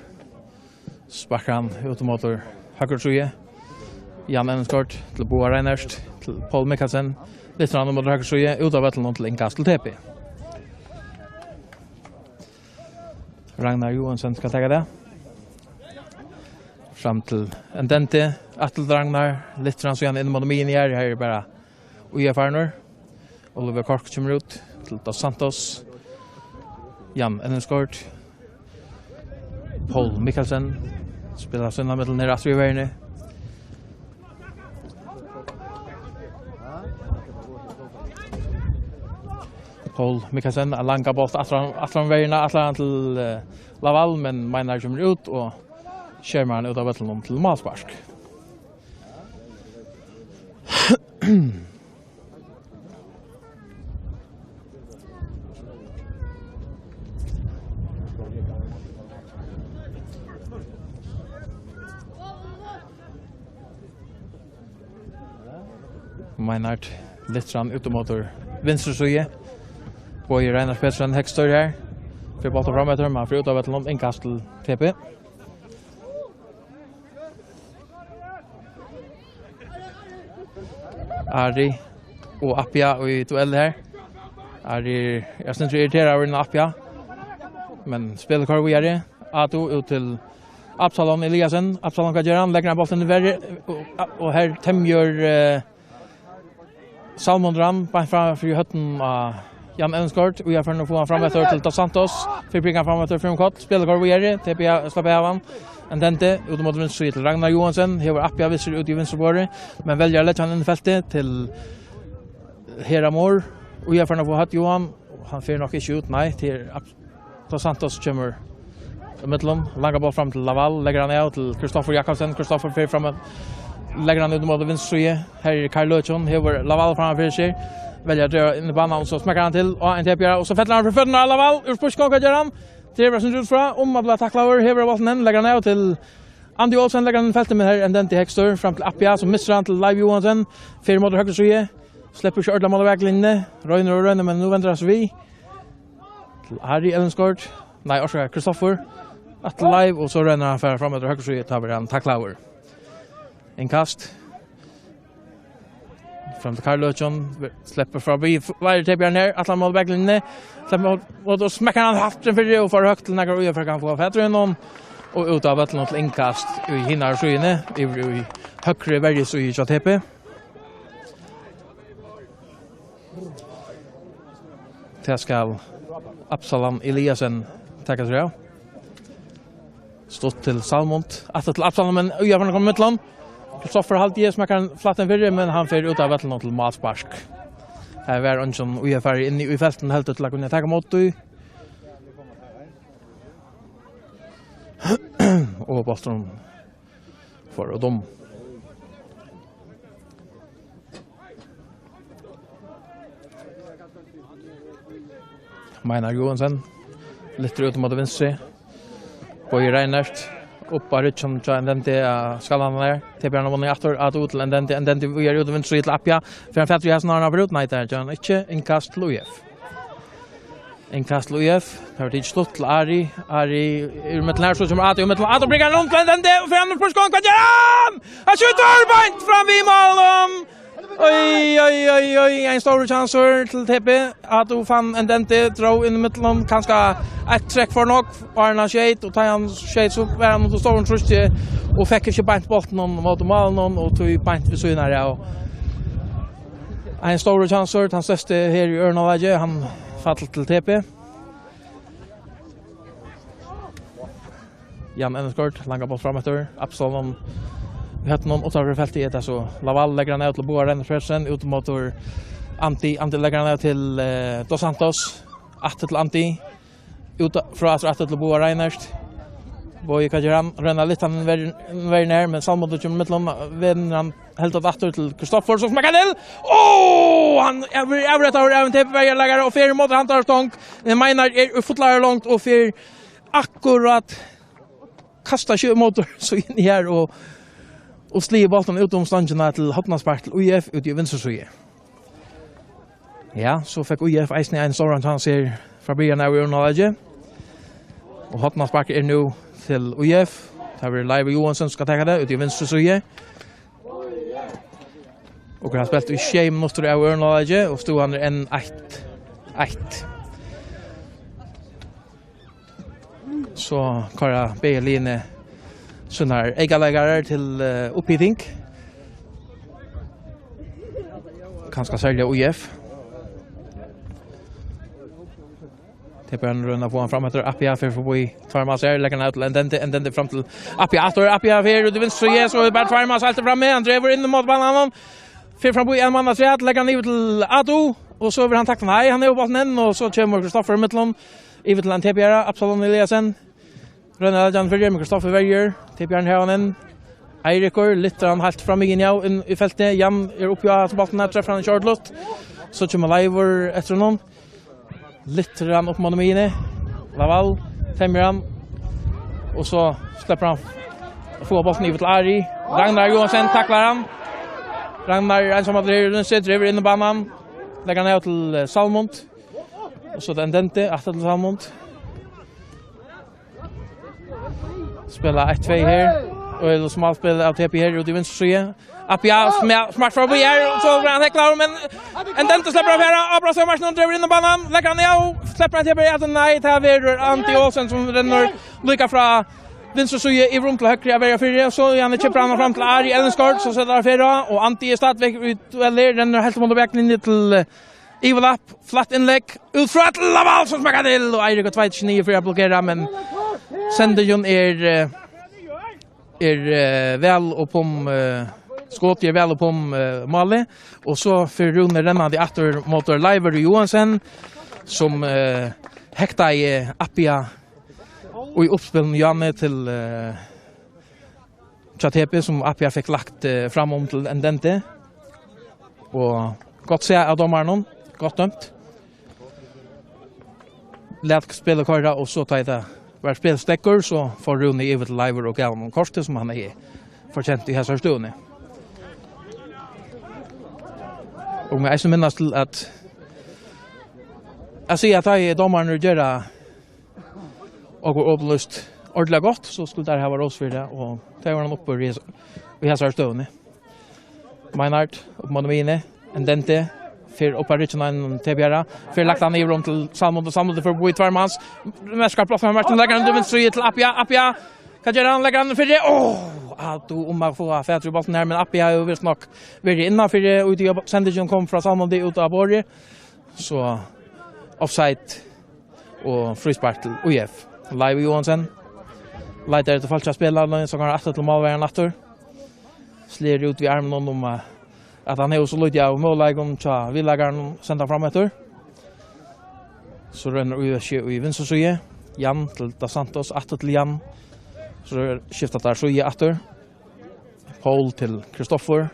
Sparker han ut mot høyre suje. Jan Ellenskort til Boa Reinhardt, til Paul Mikkelsen. Litt rann mot høyre suje, ut av vettelen til innkast til TP. Ragnar Johansen skal ta det. Fram til en dente. Atle Ragnar, litt rann så igjen inn mot mine her. Her er bare UF-arner. Oliver Kork kommer ut til Dos Santos. Jan Ellenskort. Paul Mikkelsen spiller søndag middel nere etter i verden. Paul Mikkelsen er langa bolt atlan verden, atlan til Laval, men Meinar kommer ut og skjermer han ut av vettelen til Malspark. Meinhardt litt rann utomotor venstre suje. Boi Reinhardt Pedersen Hekstør her. For bolten fram etter, men for ut av et innkast til TP. Ari og Appia i duell her. Ari, jeg synes vi irriterer over den Appia. Men spiller kvar vi er det. Ado ut til Absalon Eliasen. Absalon kan gjøre han, legger han bolten i verre. Og her temgjør Salmon Ram, bare fra høtten av Jan Elmskort, vi har för att få han framåt till Dos Santos. För bringa framåt till Frumkott. Spelar går vi är TP släpper av han. En dente ut mot vänster till Ragnar Johansson. Här var Appia visser ut I vänsterbordet, men väljer att lägga han in I fältet till Heramor. Och vi har för att få hatt Johan. Han får nog inte ut, nej, till Dos Santos kommer I mitten. Långa boll fram till Laval, lägger han ut till Kristoffer Jakobsen. Kristoffer för framåt. Lägger han ut mot vänster. Här Karl Lötjon, här var Laval framför sig. Väljer att dra in I banan och så smäcker han till och en TP och så fettlar han för fötterna I Laval. Ur pushkonka gör han. Trever som ut från att bli tacklad över. Här var bollen, lägger han ut till Andy Olsen, lägger han I fältet med här en dent I Hextor fram till Appia som missar han till Live Johansson. 4 mot höger sida. Släpper sig ordla mål väglinje. Röjner men nu vänder sig vi. Till Harry Ellenskort. Nej, Oskar Kristoffer. Att Live och så ränner han för framåt höger sida tar han tacklad över. En kast. Fram till Karl Lötjon. Släpper förbi varje TPR här. Att han mål väglinje. Och då smäcker han hatten för det och får högt till några över för att han får fätter någon. Och ut av vattnet till inkast I hinnar skyene. I högre värde så I TP. Det skal Absalon Eliasen tackar sig av. Stått till Salmont. Att till Absalon men jag har kommit mittlån. Kristoffer Haltier som kan flatten för men han får ut av vattnet till Malsparsk. Här var han som ungefär inne I fälten helt till att kunna ta emot dig. Och Boston för dem. Meinar Johansson lite ut mot vänster. Boy Reinhardt upp på Richard John den där skallan där. TPR någon efter ut till den vi är ut vänster till Appia. För en fattig hästen har han avbrut nej där John. Inte en kast Lujev. En kast Lujev. Har det stått till Ari med lär så som att med att bringa runt den där för andra förskång kan han. Han skjuter bant fram vid målen. Oj, en stor chanser till TP att du fann en dente throw in mitten kanske ett träck för nog Arna Shade och tar han Shade så var han då står han trust och fick inte bant bollen mot målen och tog bant för synar ja. En stor chanser han släppte här I Örnalaget han fall till TP. Jan Ellenskort långa boll framåt Absalon vi hade någon åtta fält I det så Laval lägger han ut till Boa Rennerspressen ut mot Anti lägger han ut till Dos Santos att till Anti ut från att till Boa Reiners Boy Kajeran renna lite han var ner men Salmon då kommer mittlån vänder han helt åt åter till Kristoffer som smäcker till han överrättar även till vägläggare och för mot han tar stång men Meinar fotlar långt och för akkurat kastar 20 motor så in här och sliver bollen utom stangen till Hotnarspark till UF ut I vänsterside. Ja, så fick UF eisen en stor chans här från början av Örnalaget. Och Hotnarspark nu till UF. Där var Live Johansson ska ta det ut I vänsterside. Och han har spelat I 6 minuter av Örnalaget och stod han en 1. Så Kara Berline sånär ägarläggare till upphittning. Kanske sälja UF. TPR runda på han framåt Appia för förbi Farmas är lägger ut en den fram till Appia för det vinst så yes och bara Farmas allt fram med han driver in mot banan. För fram på en man att lägga ner till Ado och så vill han tacka nej han är på bollen och så kommer Kristoffer mittlån i till TPR Absalon Eliasen. Rönna Jan Ferger med Kristoffer Verger TPR här han Eirikor lite han helt fram in I fältet Jan är uppe på bollen träffar han shortlot så kommer Live efter någon lite han upp mot mine Laval tämmer han och så släpper han får bollen I till Ari Ragnar Johansson tacklar han Ragnar ensam att driver in I banan lägger han ut till Salmont och så den dente att till Salmont spela 1-2 här och det smalt spel av TP här ut I vänsterside Appia smart förbi här och så blir han klar men en dente släpper av här Abraham Marsson driver in I banan lägger han ner släpper han TP att nej det här är Antti Olsen som renner lika från vänsterside I rum till höger av för så han chipper han fram till Ari Ellenskort så sätter han för och Antti är stadväg ut eller renner helt mot backen in till Ivelap, flatt innlegg, ut fra til Laval som smakker til, og Eirik og Tveit 29 for å blokkere, men sendingen er vel oppom skott är väl på Mali och så för Rune rennande efter motor Leiver Johansen som hekta i Appia och i uppspelen Janne till Chatepe som Appia fick lagt fram om till Endente och gott se av domaren gott dömt lät spela köra och så tar det var spelstäckor så får Rune över till Leiver och Galmon Korste som han är förtjänt i här stunden. Och jag så minnas till att jag ser att jag är domaren gör och upplöst ordentligt gott så skulle det här vara oss för det och det var han uppe i här stunden. Meinart och Monomine Endente för operationen TBR för lagt han i rum till Salmon och samlade för Boy Tvarmans mästerskap på Martin lägger han vänster till Appia kan göra han lägger han för det att om man får färdre bollen här men Appia har ju visst nog varit innan för det och det sändningen kom från Salmon det ut av Borg så offside och frispark till UF Live Johansen Leiter till falska spelare så kan han till målvärden natter slir ut vid armen om att han är så lite av mållägen så vill lägga sända fram efter. Så rönner vi i vänsterside. Jan till Dos Santos, åter till Jan. Så skiftar där så i åter. Paul till Kristoffer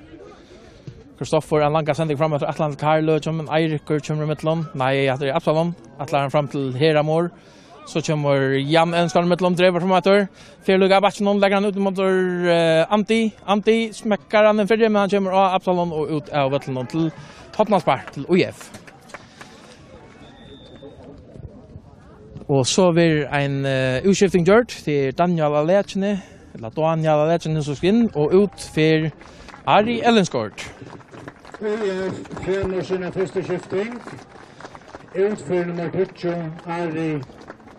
en långa sändning fram efter Atlant Carlo som Eirik kommer mittlon. Nej, det är Absalon. Atlant fram till Heramor. Så kommer Jan Enskal mittlom driver från åter. Fyrluga batchen lägger han ut mot Anti smäckar han den för men han kommer av Absalon och ut av vattnet till Hotnarspark till UF. Och så blir en utskifting gjort till Daniel Alechne som ska in och ut för Ari Ellensgård. UF känner sina första skifting. Ut för nummer 20 Ari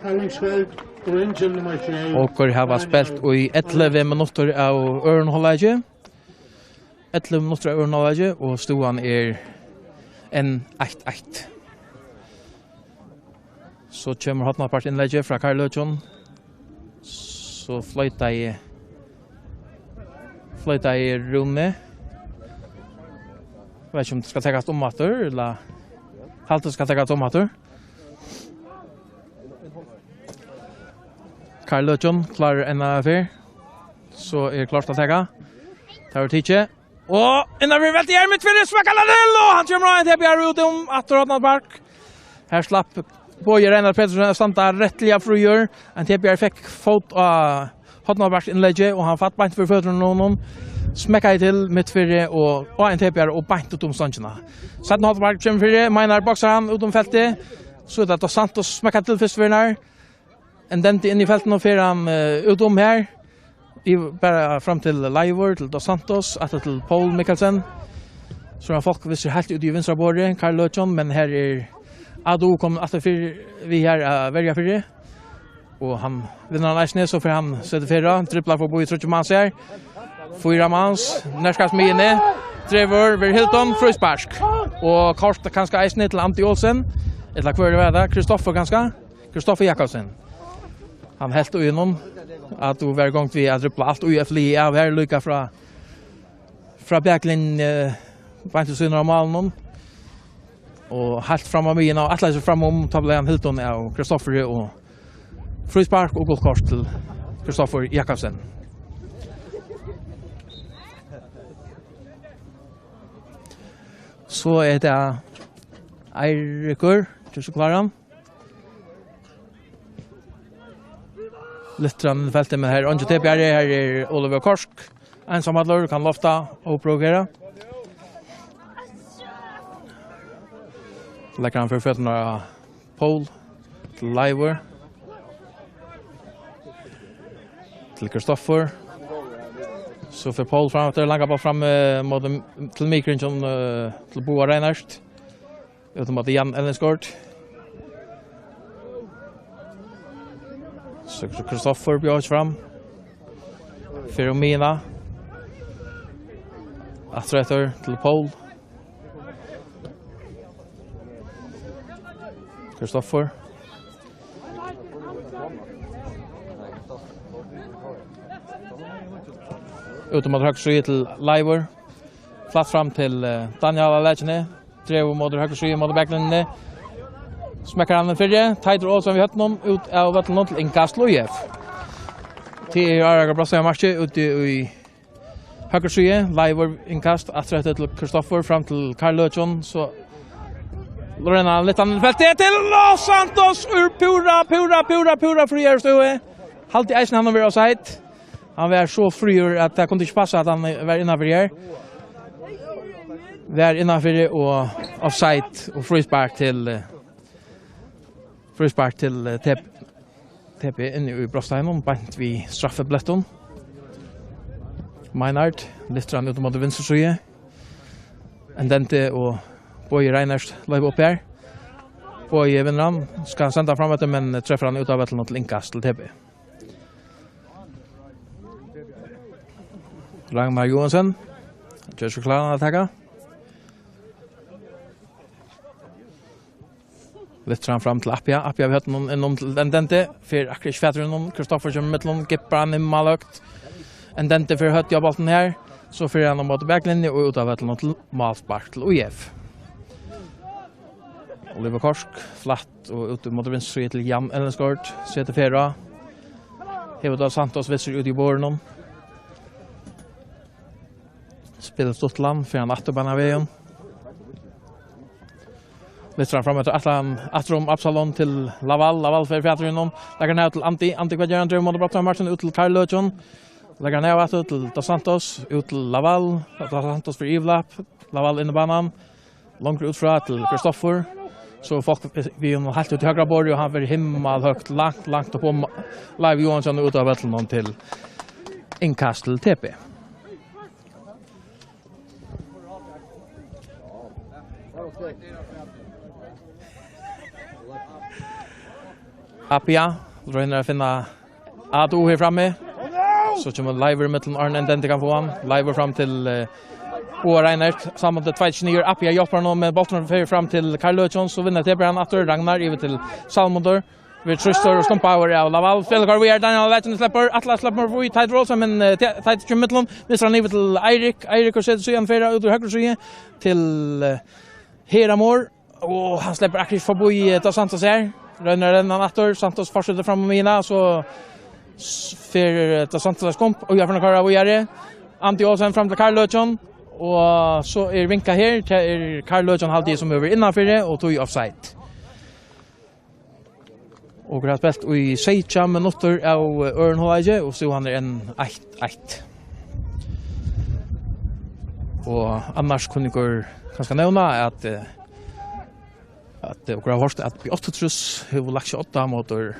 Ellensgård och Angel nummer 21. Och har spelat i 11 minuter av Örnhållage. 11 minuter av Örnhållage och stoan en 8-8. Så kommer Hotnapart innlegge fra Karl Løtjon. Så fløyta i Rune. Jeg vet ikke om det skal tekkes tomater, eller halte skal tekkes tomater. Karl Løtjon klarer en av fyr. Så klart å tekke. Tar tidje. Og innan vi vet i mitt fyrir smakker Ladell, og han kommer av en TPR ut om Atter Hotnapart. Her slapp Boje Reinar Pettersson standa rättliga frujor. En TPR fick fot av Hotnarbergs inlägge och han fatt bant för fötterna någon. Smäckade till mittfyrre och en TPR och bant ut om ståndsarna. Sedan Hotnarberg kommer fyrre, Meinar boxar han ut om fältet. Så det Dos Santos smäckade till fyrstfyrnar. En dente in i fälten och fyrer han ut om här. Bara fram till Leivor, till Dos Santos, att till Paul Mikkelsen. Så han folk visser helt ut i vinstra bordet, Karl Løtjon, men här Ado kom att vi här välja för det. Och han vinner nästan så för han sätter fyra, tripplar för Boy Trotch Mans här. Fyra mans, närskas med inne. Trevor vid Hilton frispark. Och Karsta kanske Eisne till Antti Olsen. Eller kvar det där Kristoffer Jakobsen. Han helt och igenom att då varje gång vi tripplar allt UF Lee av här lycka från Bjärklin på inte så normalt och helt fram av mig och alla så fram om tabellen Hilton och Kristoffer och frispark och golkort till Kristoffer Jakobsen. Så är det Eirikur till så klaran. Littran i fältet med här Onjo TPR här är Oliver Korsk. Ensamhandlare kan lofta och progrera. Lägger han för fötterna Paul till Leivor till Kristoffer. Så för Paul framåt där långa på fram mot till Mikrin som till Boa Reinhardt. Utom att Jan Ellensgård. Så Kristoffer bjöds fram. För Mina. Aträtter till Paul. Kristoffer. Utom mot högre till Leivor. Platt fram till Daniel Alechne. Drev mot högre mot backlinjen. Smäcker han den fyrre. Tighter Olsson vi hött någon ut av vattnet till inkast Lojev. Till Araga Brassa match ute i högre Leivor inkast att rätta till Kristoffer fram till Carl Lötjon så Lorena lite annan fält till Los Santos ur pura frier stå. Halt i isen han var offside. Han var så frier att det kunde inte passa att han var innanför här. Var innanför och offside och frispark till TP inne i Brosteinen bant vi straffebletton. Meinard lyfter han ut mot venstre side. Endente og Boje Reiners løp opp her. Boje vinner han, skal han sende fram etter, men treffer han ut av etter til inkast til TP. Ragnar Johansen, gjør seg klar å attacka. Lyfter han fram til Appia. Appia vi hørt noen innom til Endente. For akkurat fætter noen. Kristoffer kommer med noen. Gipper han i maløkt. Endente for hørt jobbalten her. Så fyrer han mot backlinje og ut av etter noen til malspark til UF. Oliver Korsk. Flatt og ut mot venstre til Jan Ellensgaard. Seter Fera. Hevet av Santos visser ut i båren. Spiller Stottland. For han atterbann av veien. Lyfter han fram etter Atrom Absalon til Laval for fjatterinnen. Legger ned til Anti Kvedjeren driver mot Brottmann Martin ut til Carl Løtjon. Legger ned etter til Dos Santos ut til Laval. Dos Santos for Ivlap. Laval inne banan. Langt utfra til Kristoffer. Så folk vi er helt ut i høyre bord og han vil himmel høyt langt opp om Leiv Johansson ut av Vettelnån til inkast til TP. Appia, røyner å finne Ado her framme. Så kommer Leivor mittelen Arne Endente kan få han. Leivor fram til Boa Reinert. Sammen til 2-9. Appia hjelper nå med bolten fram til Carl Løtjon. Så vinner TP han atter. Ragnar over til Salmondor. Vi trøster og stumper over av Laval. Felgar vi Daniel Leitjen slipper. Atlas slipper for Tide Rolls. Men Tide kommer mittelen. Mister han over til Eirik. Eirik har sett siden fyrre ut ur høyre side. Til Heramor. Og han slipper akkurat forbi Dos Santos her. Rønner den atter, Santos fortsetter fram med mina, så för Dos Santos komp och jag får köra vidare. Antti Olsen fram till Carl Lötjon och så är vinka här till Carl Lötjon halvtid som över innanför det och tog offside. Och gräs bäst i 6 minuter av Örnhage och så han är en 1-1. Och annars kunde jag kanske nämna att det var hørst at B8-trus har lagt seg 8 motor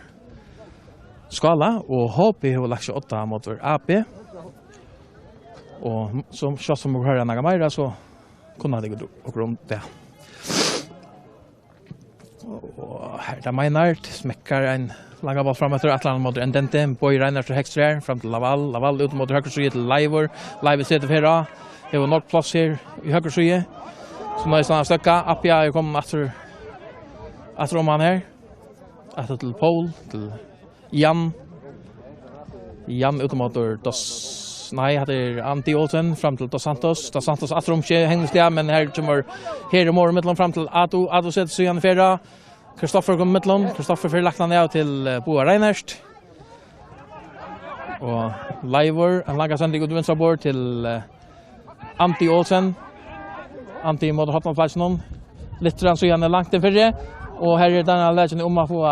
skala og HP har lagt seg 8 motor AP og som vi hører noe mer så kunne det gå rundt det og her er Meinard smekker en langer ball frem etter Atlant motor Endente Boje Reinert til Hekstrer frem til Laval ut mot høyre side til Leivor seter Fera det var nok plass her i høyre side så nå er stedet støkka Appia er kommet etter Atroman her. Etter til Paul, til Jan utomotor Nei, heter Antti Olsen fram til Dos Santos. Dos Santos Atrom ikke hengelst det, men her kommer her i morgen midtland fram til Ado setter seg igjen i fyrra. Kristoffer kommer midtland. Kristoffer fyrir lagt han ned til Boa Reinert. Og Leivor, en laga sending ut venstre bord til Antti Olsen. Antti mot hotlandplatsen. Litt rann så igjen langt i fyrre. Og her er denne legenden om å få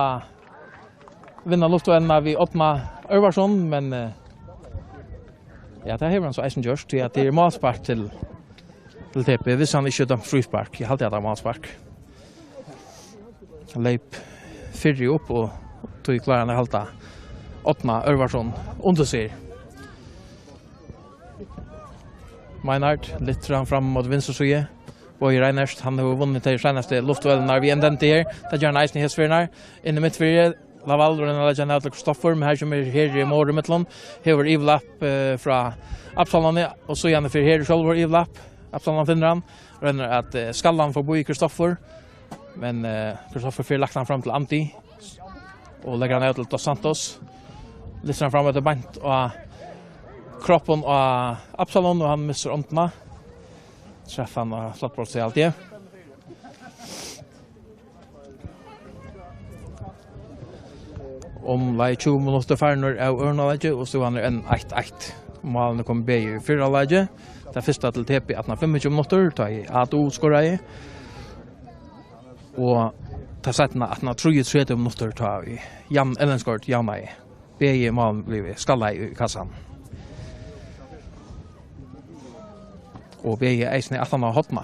vinne luftvenner vi åpner Ørvarsson, men ja, det har han så eisen gjørst, til at det er malspark til TP, hvis han ikke dømt frispark. Jeg halte at det er malspark. Han leip 4 opp, og tog klarer han å halte åpner Ørvarsson under seg. Meinard, litt fram mot venstre side. Boje Reiners, han har vunnet til seneste luftduellen vi Endente her. Det gjør han eisen i hetsfyrene. Inne mitt fyrre, Laval, og den legenden til Kristoffer, men her kommer her i morgen midtland. Her var Ivlap fra Absalon, og så gjerne for her selv var Ivlap. Absalon finner han. Renner at Skallan får bo i Kristoffer. Men Kristoffer får lagt han fram til Antti og lägger han ut till Dos Santos. Lyssnar han fram till bant och kroppen och Absalon och han missar ontna. Träffar han och slår på sig alltid. Om lai 20 minutter færner av Ørnalaget, og så han en 8-8. Malen kom be i 4-laget. Det første til TP 25 minutter, ta i A2 skåret i. Og ta settene 33 minutter, ta i Jan Ellenskort, Janna i. Be i malen blir skalla i kassan. Og be i eisen i 18 av hotna.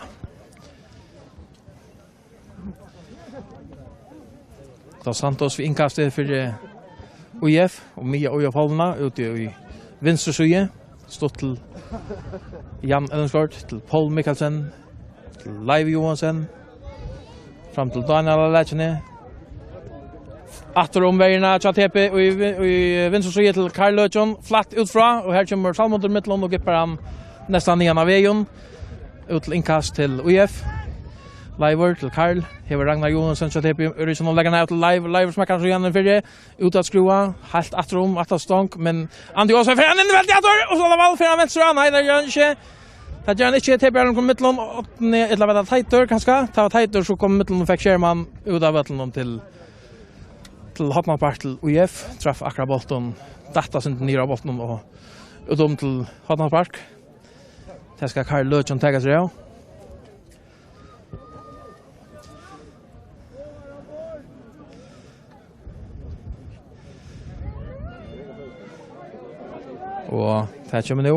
Dos Santos vi inkastet for UF og Mia UF-holdene ute i venstre side. Stått til Jan Ellenskort, til Paul Mikkelsen, til Leiv Johansen, fram til Daniel Alechene. Atter omveierne til TP og i venstre side til Karl Løtjon, flatt utfra. Og her kommer Salmonter Midtland og gipper han nesten igjen av veien. Ut til innkast til UF. Leiver til Karl, hever Ragnar Johansson til TP, Øresson og legger ned til Leiver som er kanskje igjen fyrir, ut at skrua, helt atrom, at stonk, men Andi også er fyrir han inn veldig atter, og så er det valg fyrir han venstre, nei, det gjør han ikke. Det gjør han ikke, TP er kom Midtland, og et eller annet Teitur, kanskje, ta Teitur, så kom Midtland og fikk Scherman ut av Midtland til Hotnallpark til UF, traff akkurat bolten, data sin nyra bolten, og utom til Hotnallpark. Det skal Karl Løtjon tega seg av. Og det kommer nå.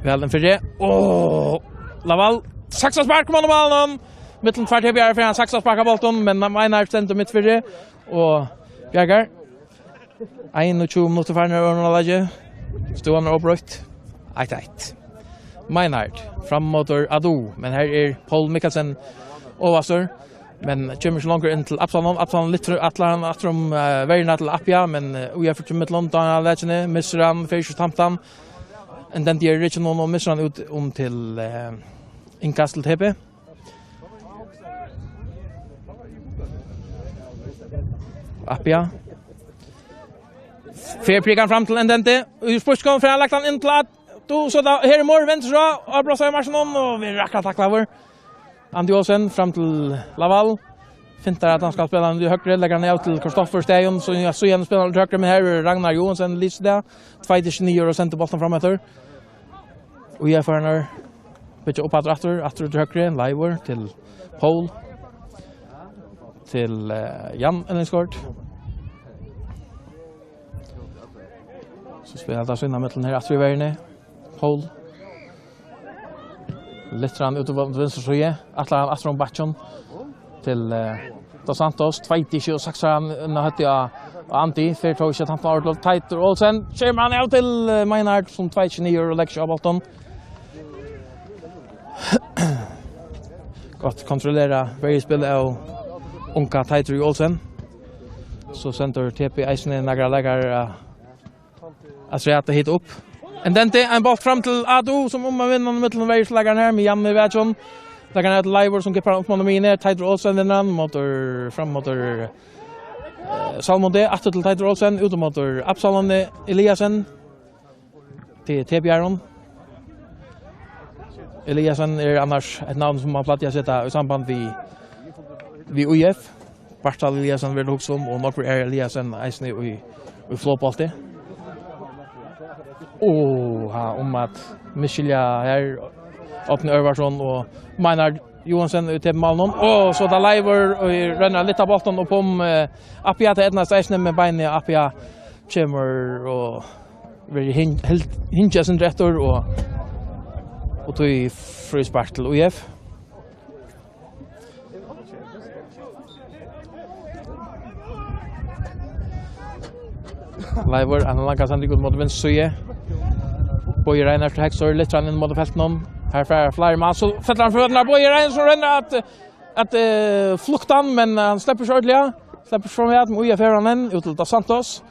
Velden for det. Laval. Saksaspark på ballen. Mittelen tvert Bjergar for han saksaspark av bolten, men Einar stendte midt for det. Og Bjergar. 21 minutter for når Ørnalaget. Stående opprøkt. 1-1. Meinhardt fram mot Ado, men her er Paul Mikkelsen overstår. Men kommer ikke langer inn til Absalon. Absalon litt atrom verden til Appia, men UF til Midtland, Daniel Alechene, misser han, Fersjus Tamtam. Og den gjør ikke noen, og misser han ut om til innkast til TP. Appia. Ferprikker han fram til Endente. Spørsmål for han lagt han inn til at så da, her er Mår, venstre, og blåser i marsjen, og vi rakker takla over. Andi Åsen fram til Laval. Fintar at han skal spela i høyre, legger han ned til Kristoffer Steion, så igjen spiller han til høyre, men her er Ragnar Johansen lyser det. 2-9 og sender bolten fram etter. Og jeg får henne bytte opp atter til høyre, Leivor til Paul. Til Jan Ellenskort. Så spiller han da så innan mittelen her, atter i verden. Paul. Littran ute på venstre side. Atlan Astron Batchon til Dos Santos. 2-26 han hatt av Antti. 4-2 han har til Teitur Olsen. Kommer han av til Meinhardt som 2-29 og legger seg av bolten. Godt kontrollera spillet av unga Teitur Olsen. Så sender TP Eisene några lägger att hit upp. Endente en boll fram till Ado som om man vinner mitten av vägsläggaren här med Janne Wätson. Lägger ner till Leivor som kippar upp mot mine. Teitur Olsen vinner han fram mot Salmonde. Atter till Teitur Olsen ut mot Absalon Eliasen till TP-Aron. Eliasen är annars ett namn som man plattar sätta i samband vid UF. Bartal Eliasen vill också och Norrpur Eliasen eisne i flåpalltid. Om att Michilja här öppnar Örvarsson och Meinhardt Johansen ut till Malmö. Så där Leivor och ränner lite av bollen upp om Appia till Edna Steisne med beina Appia kommer och vill hinja sin rättor och tog i frispark till UF. Leivor, han lankar sen riktigt mot venstre side. Boje Reiner til Hexor, litt inn mot felten. Her er flere mann, så fetter han føttene. Boje Reiner som renner at flukter han, men han slipper ikke ordentlig. Slipper fra med med UF han inn, ut til Dos Santos.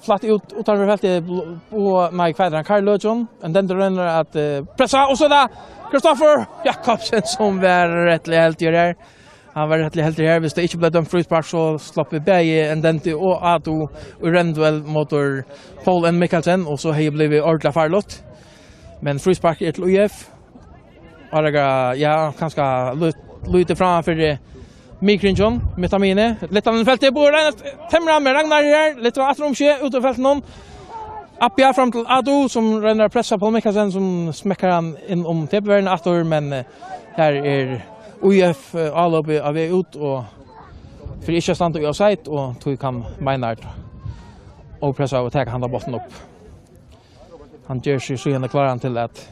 Flatt ut utenfor feltet på kveideren Karl Løtjon. Men den renner at pressa, og så da Kristoffer Jakobsen som var rettelig helt gjør her. Han var rettelig heldig her. Hvis det ikke ble dømt frispark, så slapp vi begge Endenti og Ado og Renduel mot Paul N. Mikkelsen, og så har jeg blitt ordentlig farlott. Men frispark til UF. Og ja, kanskje lytte fram for Mikrinjon, Mitamine. Litt av den feltet bor der. Temra med Ragnar her. Litt av atromskje ut av feltet noen. Appia fram til Ado, som renner pressa på Mikkelsen, som smekker han inn om TP-verden atter, men her UF avløpet av vei ut, og for ikke stand i offside, og tog kan Meinard og pressa og ta handa botten opp. Han gjør seg så gjerne klarer han til at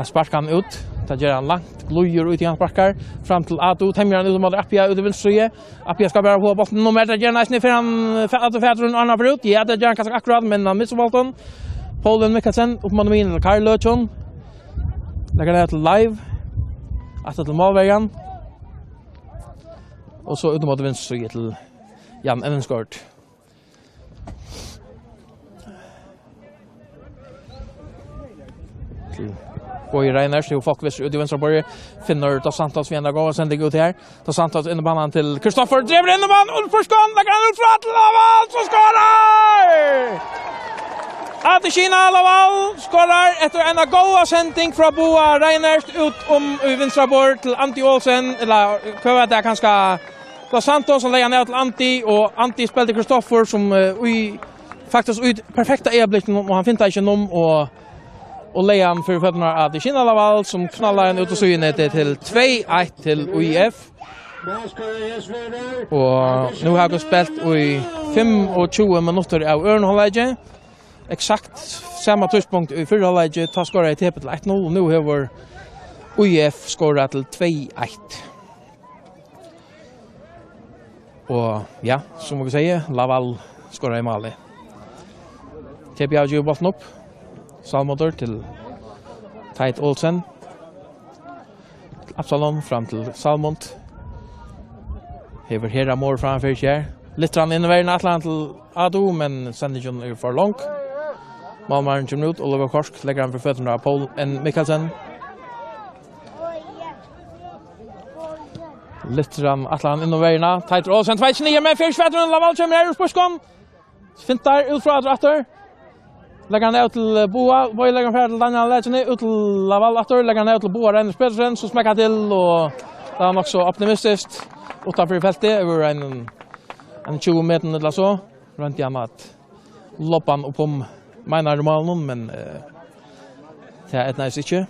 sparker han ut, da gjør han langt, gløyer ut i han sparker, fram til Ado, temmer han ut mot Appia ut i venstre. Appia skal bare på botten, nå mer det gjør nesten for han at fætter hun Arna for ut. Ja, det gjør han kanskje akkurat, men han misser bolten. Paul Mikkelsen, opp mot min, Karl Løtjon. Legger det til live. Atter til målverjan. Og så ut mot venstre til Jan Evenskort. Til Boy Reiners, jo folk visst ut i venstre borg, finner Dos Santos vi enda gå og sender ut her. Dos Santos inn i banen til Kristoffer, driver inn i banen, Ulf Forskån, legger han ut fra til Laval, så skårer! Adeshina Laval skårer etter en god sending fra Boa Reiners ut i venstre borg til Antti Olsen, eller hva det kanskje Dos Santos som legger ned til Antti, og Antti spilte Kristoffer som faktisk ut perfekta øyeblikk, og han finner ikke noen, og leian for føttene av Adeshina Laval som knallar en ut og syne til 2-1 til UIF. Og nu har vi spilt i 25 minutter av Ørnholdet. Exakt samme tidspunkt i fyrholdet tar skåret i teppet til 1-0, og nu har UIF skåret til 2-1. Og ja, som vi sier, Laval skåret i Mali. Teppet har gjort bolten opp. Salmotor til Teit Olsen. Absalon fram til Salmont. Hever Hera Mår framfor kjær. Litt rann innverden Atlant til Ado, men sendingen for lang. Malmaren kommer ut, Oliver Korsk legger han for føttene av Paul N. Mikkelsen. Litt rann Atlant innverden. Teit Olsen, 2-9 med 4-svetteren. Laval kommer her ut på skån. Fintar ut fra Adratter. Legger han ned til Boa, Boa legger han ferdig til Daniel Legene, ut til Laval atter, legger han ned til Boa Reiners Pedersen, så smekker han til, og det er nok så optimistisk utenfor feltet, over en 20 meter eller så, rundt igjen at loppe han opp om Meinar Malen, men det er et nice ikke.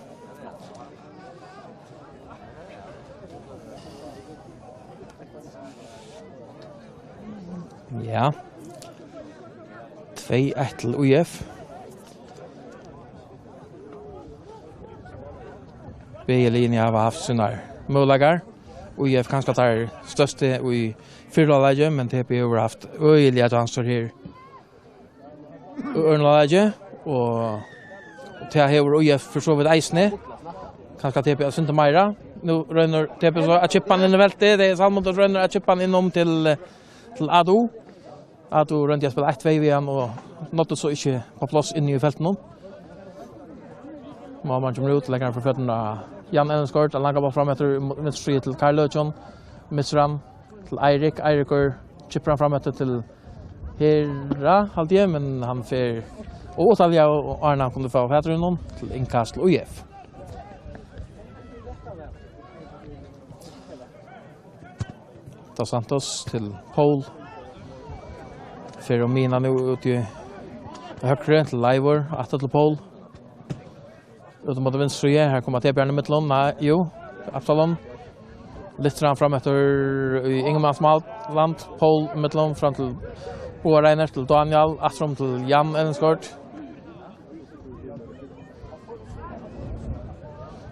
Ja. 2-1 til UF. Begge linjer har haft sine mållegger. UF kanskje tar største i fyrlaget, men TP har haft øyelige chanser her i Ørnlaget, og til har UF for så vidt eisene. Kanskje TP har syntes mer. Nå rønner TP så at chippen inn i veltet. Det er Salmont og rønner at chippen innom til Ado. Ado rundt jeg spiller 1-2 ved han, og nåttet så ikke på plass inne i feltet nå. Man kommer ut, legger han for føttene av Jan Evenskort, han langer bare frem etter venstre til Karl Løtjon, misser han til Eirik, chipper han frem etter til Hera, halvdige, men han får og Talja og Arna kunne få fætter noen til innkast til UF. Dos Santos til Paul. Feromina nu ut i høyre til Leivor, atter til Paul. Ut mot venstre, her kommer T-Bjørn i midtland. Nei, jo, Absalon. Litt fram etter Ingemanns Malland. Paul i midtland, fram til Boa Reiners, til Daniel. Astrom til Jan Elenskort.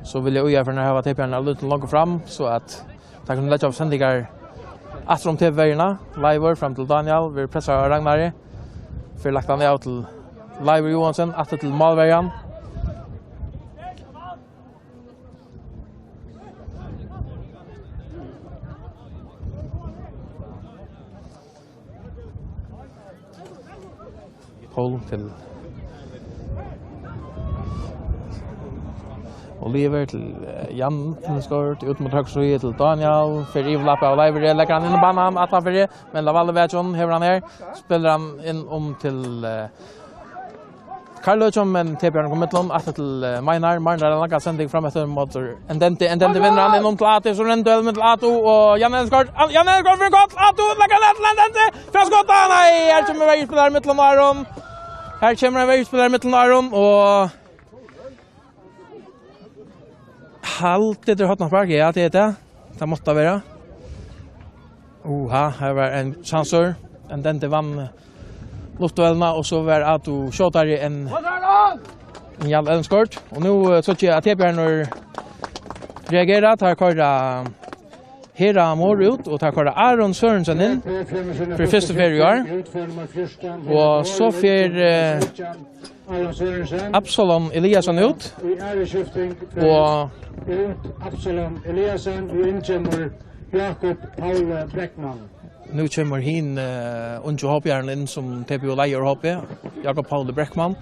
Så vil jeg ujeferne ha T-Bjørn litt langt fram, så at det kan lette av sendinger Astrom TV-vergene. Leivor fram til Daniel. Vi presser Ragnari. Vi har lagt han av til Leivor Johansen, atter til Malverjan. Paul til Oliver till Jan skort ut mot högre till Daniel för ivlappa och Leiver lägger han in i banan att han för men Lavalle Bergson häver han här spelar han in om till Carlo men Tebjörn kommer till att till Marnar lägger sändning fram efter motor and then vinner han in om till Ato så en duell med Ato och Jan skort för gott Ato lägger Dente för skott nej här kommer vi spela mitten Aron här kommer vi spela mitten Aron och halt det har spark ja det är det måste vara. Här var en chansor and then det vann luftduellerna och så var att du skjuter en Jan Elmskort och nu så att jag Tebjörn reagerar tar köra Hera mor ut och tar köra Aron Sørensen in för första färjan och så för Absalon Eliasson ut och Absalon Eliasson och inkommer Jakob Paul Bräckman. Nu kommer hin Unjo Hoppjärn in som TP och Leier HP. Jakob Paul Bräckman.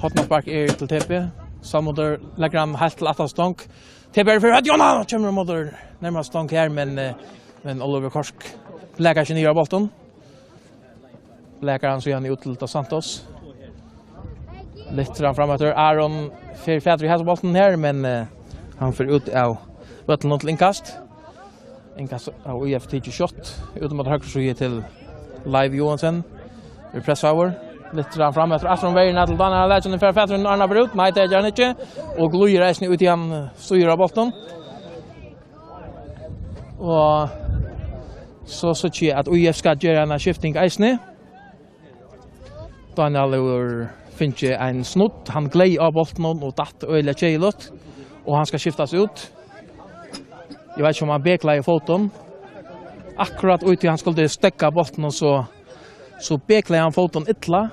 Hotnarspark till TP. Samoder lägger han helt till attastånk. TP är för att Jonna kommer moder närmast stånk här men Oliver Korsk lägger sig ner av bollen. Lägger han så igen ut till Dos Santos. Lite framåt Aron för Fädri har bollen här men han får ut av bollen till inkast. Inkast av UF TG shot ut mot höger så till Live Johansson. Vi pressar över lite framåt Astron vägen till Daniel Legend för Fädri Arna Brut. Nej det gör inte och Glory resten ut igen styra bollen. Och så tycker att UF ska göra en skifting isne. Daniel finner en snutt, han glei av bollen og datt øyla kjeilot, og han skal skiftas ut. Jeg vet ikke om han bekla i foten. Akkurat uti han skulle stekka bollen, og så bekla han foten ytla,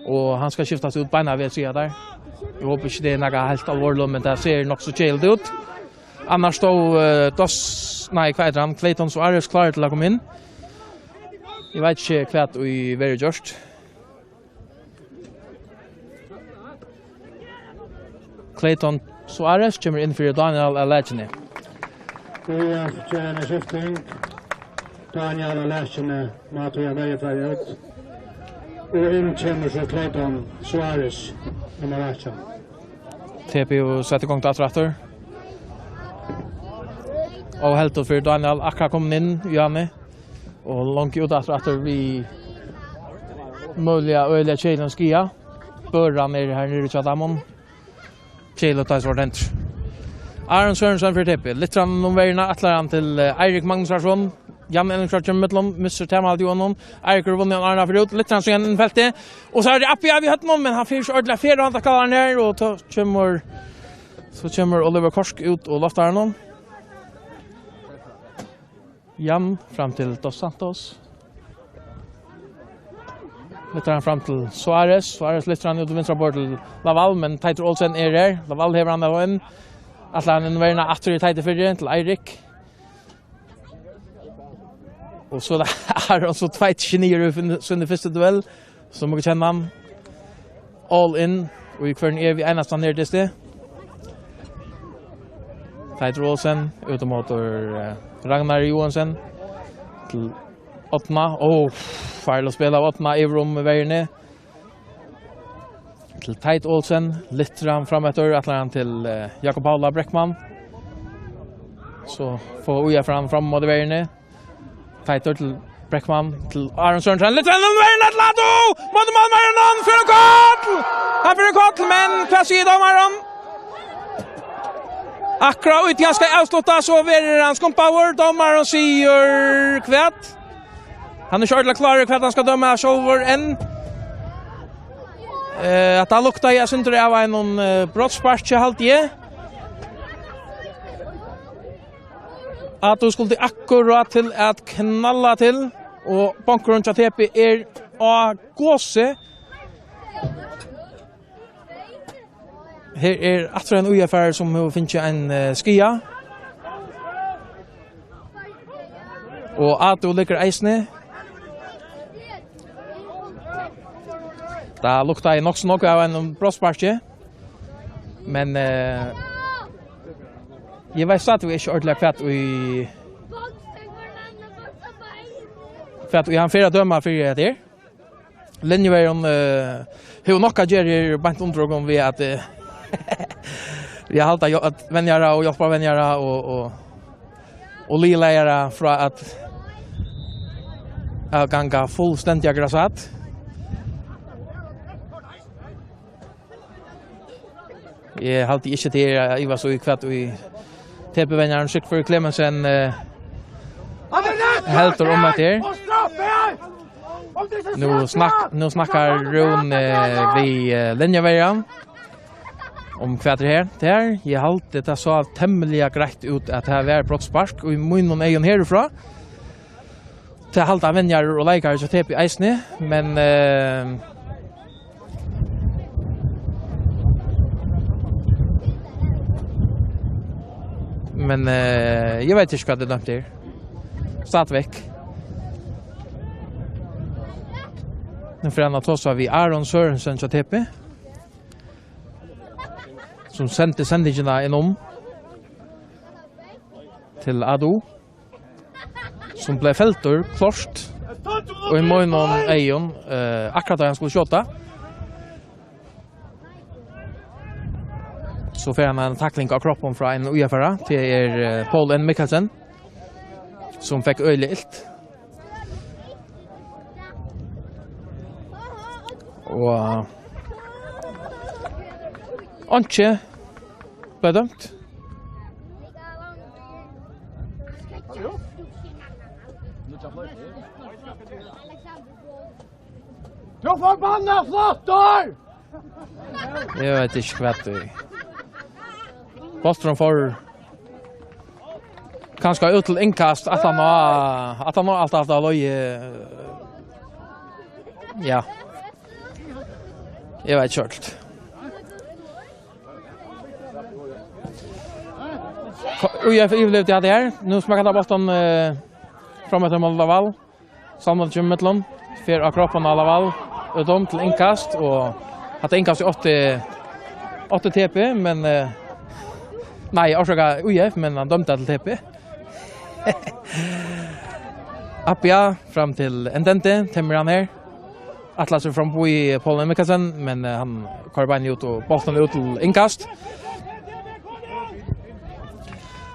og han skal skiftas ut beina ved sida der. Jeg håper ikke det er noe helt alvorlig, men det ser nok så kjeilt ut. Annars stod Clayton Suarez klar til å komme inn. Jeg vet ikke hva vi er gjørst. Clayton Suarez kommer inn for Daniel Allegene. Vi kjører en skifting. Daniel Allegene måtte vi ha veie ferdig ut. Og inn kommer så Clayton Suarez nummer 8. TP setter gang til attratter. Og helt for Daniel akkurat kommet inn, Janne. Og langt ut attratter vi mulige øyelige kjelen skia. Børan her nere i Tjadamon. Kjelo tar svart hent. Aron Sørensen for TP. Litt fram om veierne, atler han til Eirik Magnusson. Jan Elmskort kommer mellom, Mr. Temal til honom. Eirik har vunnet Arna for ut. Litt fram så igjen feltet. Og så er det Appi vi hatt noen, men han fyrer så ordentlig fjerde han kaller han her. Og så kommer Oliver Korsk ut og lofter han. Jan fram til Dos Santos. Litt fram til Suarez. Suarez litt ut til venstre bort til Laval, men Teiter Olsen er her. Laval hever han av inn. Atler han innverende atter i Teiter fyrre til Eirik. Og så er han så tveit genier i sin første duell, så må vi kjenne han. All in, og i kvørn er vi eneste han nere til sted. Teiter Olsen, utomot Ragnar Johansen til Ottna. Feil å spille av Ottna i rom med veierne. Til Teit Olsen, litt fram etter, atler han til Jakob Paula Bräckman. Så får Uja fram mot veierne. Teit til Bräckman, til Aron Sørensen, litt fram veierne til Lato! Mot Malmaren, for en kåttel! Han for en kåttel, men hva sier dommeren? Akkurat ut han skal avslutte, så verer han skumpauer. Dommeren sier kvært. Han er ikke ordentlig klar hva han skal dømme av Sjolvor enn. At han lukta jeg synes det var en brottsspark halt i. At du skulle akkurat til at knalla til. Og bankeren til TP er av gåse. Her er atre en ujaffær som finner en skia. Og at du ligger eisne. Da lukta jeg nok så nok av en brottsparkje. Men jag vet att vi är ordentligt fett för att vi har fyra dömar för det. Linjevägen hur nocka ger bant undergång vi att vi har hållit att vänjara och hjälpa vänjara och lilära från att ganga fullständigt grassat. Jag har alltid inte det jag var så i kvart i TP-vänjaren skick för Clemensen helt om att det nu snackar Ron vi linjevägen om kvarter här. Där jag har alltid det så tämligen grejt ut att det var brottspark och i munnen ögon härifrån. Det halta vänjar och likar så TP isne men jag vet inte vad det dömt är. Stadväck. Nu för att så har vi Aron Sørensen så TP. Som sände sändningarna inom till Ado. Som blev fältor klart och i mån Eion akkurat där han skulle skjuta. Så får han en tackling av kroppen från en UFR till Paul N. Mikkelsen som fick öjligt. Och Antje blev dömt. Du forbanna flottor! Jag vet inte vad det är. Bostrom får kanske ut till inkast att han har allt ja. Jag vet kört. Och jag överlevde det här. Nu smakar det Boston framåt till Moldavall. Samuel Jimmetlon för akroppen Moldavall utom till inkast och att inkast i 8 TP men nej, orsaka UF men han dömde till TP. Appia fram till Endente, tämmer han här. Atlas från Boy Paul Mikkelsen men han kör ut och bollen ut till inkast.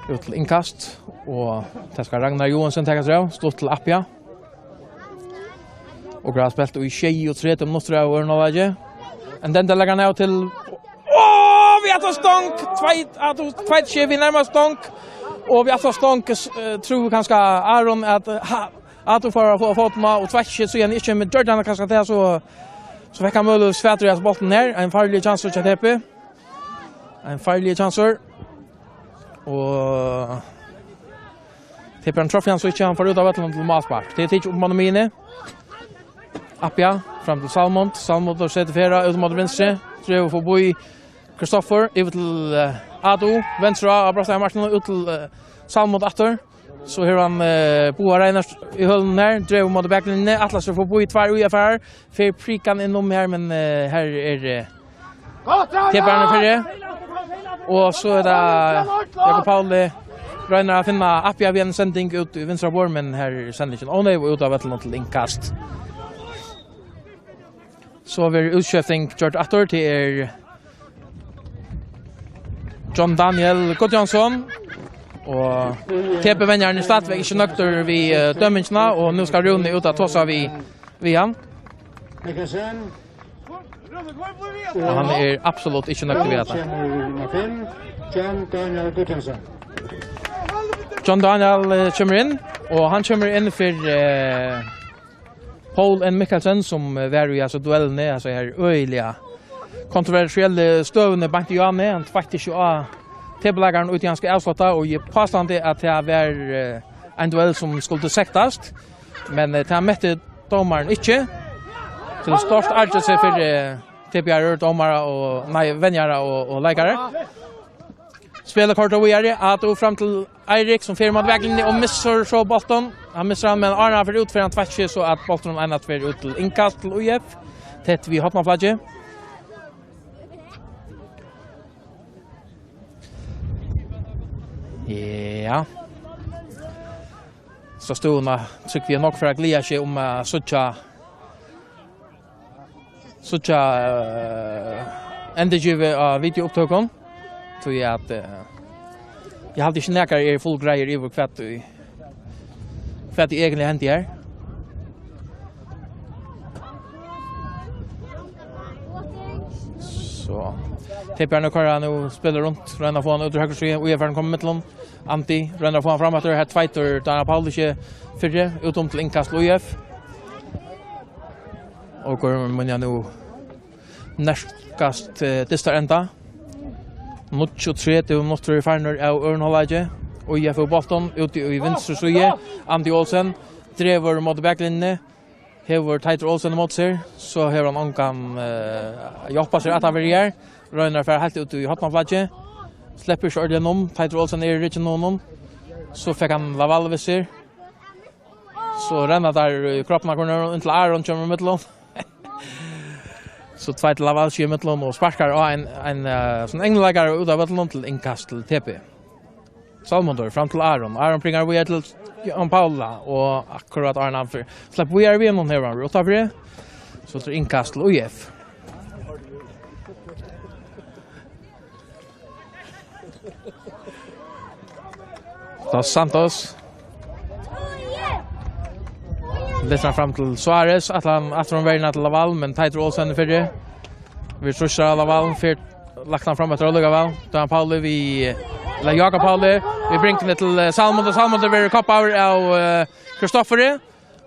Ut till inkast och det ska Ragnar Johansson ta sig av, stå till Appia. Och Gras spelat i 23 minuter av Örnalaget. Endente lägger ner till vi har stånk, tveit vi närmar stånk och vi har stånk tror kanske Aron att du får få fotma och tveit så igen inte med Jordan kanske det så fick han möjlighet svätra i bollen här en farlig chans för TP. En farlig chans och TP en trofé så inte han får ut av vattnet till målspark. Det är inte man mine. Appia fram till Salmont och sätter färra ut mot vänster. Tror för Boy Kristoffer över till Ado, vänstra av Brasilian Martin ut till Salmont åter. Så hur han Boa Reinars i höllen här, drev mot backlinjen. Atlas får bo i 2 UFR för prikan inom här men här är Tebarne för det. Och så är det Jakob Paul Reinar att finna Appia vid en sändning ut i vänstra bord men här sändningen och nej ut av ett till inkast. Så vi utskiftning George Attor till John Daniel Godjansson och TP-vänjaren i Stadväg inte nökter vid dömningsna och nu ska Rune ut att tossa vid han. Och han är absolut inte nökter vid detta. John Daniel kommer in och han kommer in för Paul N. Mikkelsen som var i alltså duellen alltså här öjliga kontroversiella stövne bant ju med han faktiskt ju TP-lägaren ut ganska avsluta och ge påstående att det var en duell som skulle sektas men det har mätt domaren inte till stort argelse för TP-are domare och nej vänjare och läkare. Spelar kort och vidare att fram till Eirik som firmar vägen och missar så bollen. Han missar men Arna för ut för en tvätt så att bollen ända för ut till inkast till UF. Tätt vi hotna flagge. Ja. Så stående trykker vi nok for å glede seg om sucha endegivit av videoopptøkken. Så jeg at jeg hadde ikke nekker full greier over hva det egentlig hendte her. Så Tipperne kører nå spiller rundt, renner få han ut høyre siden, og UFR kommer med til han. Anti, renner få han frem etter, her Tveiter, Daniel Paul ikke fyrre, utom til innkast til UF. Og hvor må jeg nå nærskast distar enda. 23 minutter i ferner av Ørnholdet, og UF og Bolton, ute i venstre side, Andy Olsen, drever mot backlinjene. Hever Teitur Olsen mot seg, så hever han omgang jobba seg at han vil gjøre. Røyner fer helt ut i hotnafladget. Slipper ikke ordentlig om. Teitur Olsen er ikke noen. Så fikk han Laval ved seg. Så renner der kroppen av korner inntil Aron kommer i midtelen. Så Tveiter Laval skjer i midtelen og sparker av en sånn englelegger ut av midtelen til innkast til TP. Salmondor fram til Aron. Aron pringer vi til Jan Paula og akkurat Arne Amfer. Slipper vi vi noen her og tar for det. Så til innkast til UF. Da Santos. Litt fram til Suarez. At han verden til Laval, men Teitur Olsen i fyrre. Vi trusser Laval, lagt han fram etter Laval. Da han Pauli, eller Jakob Pauli. Vi bringer det til Salmond, og Salmond vil koppa av Kristoffer.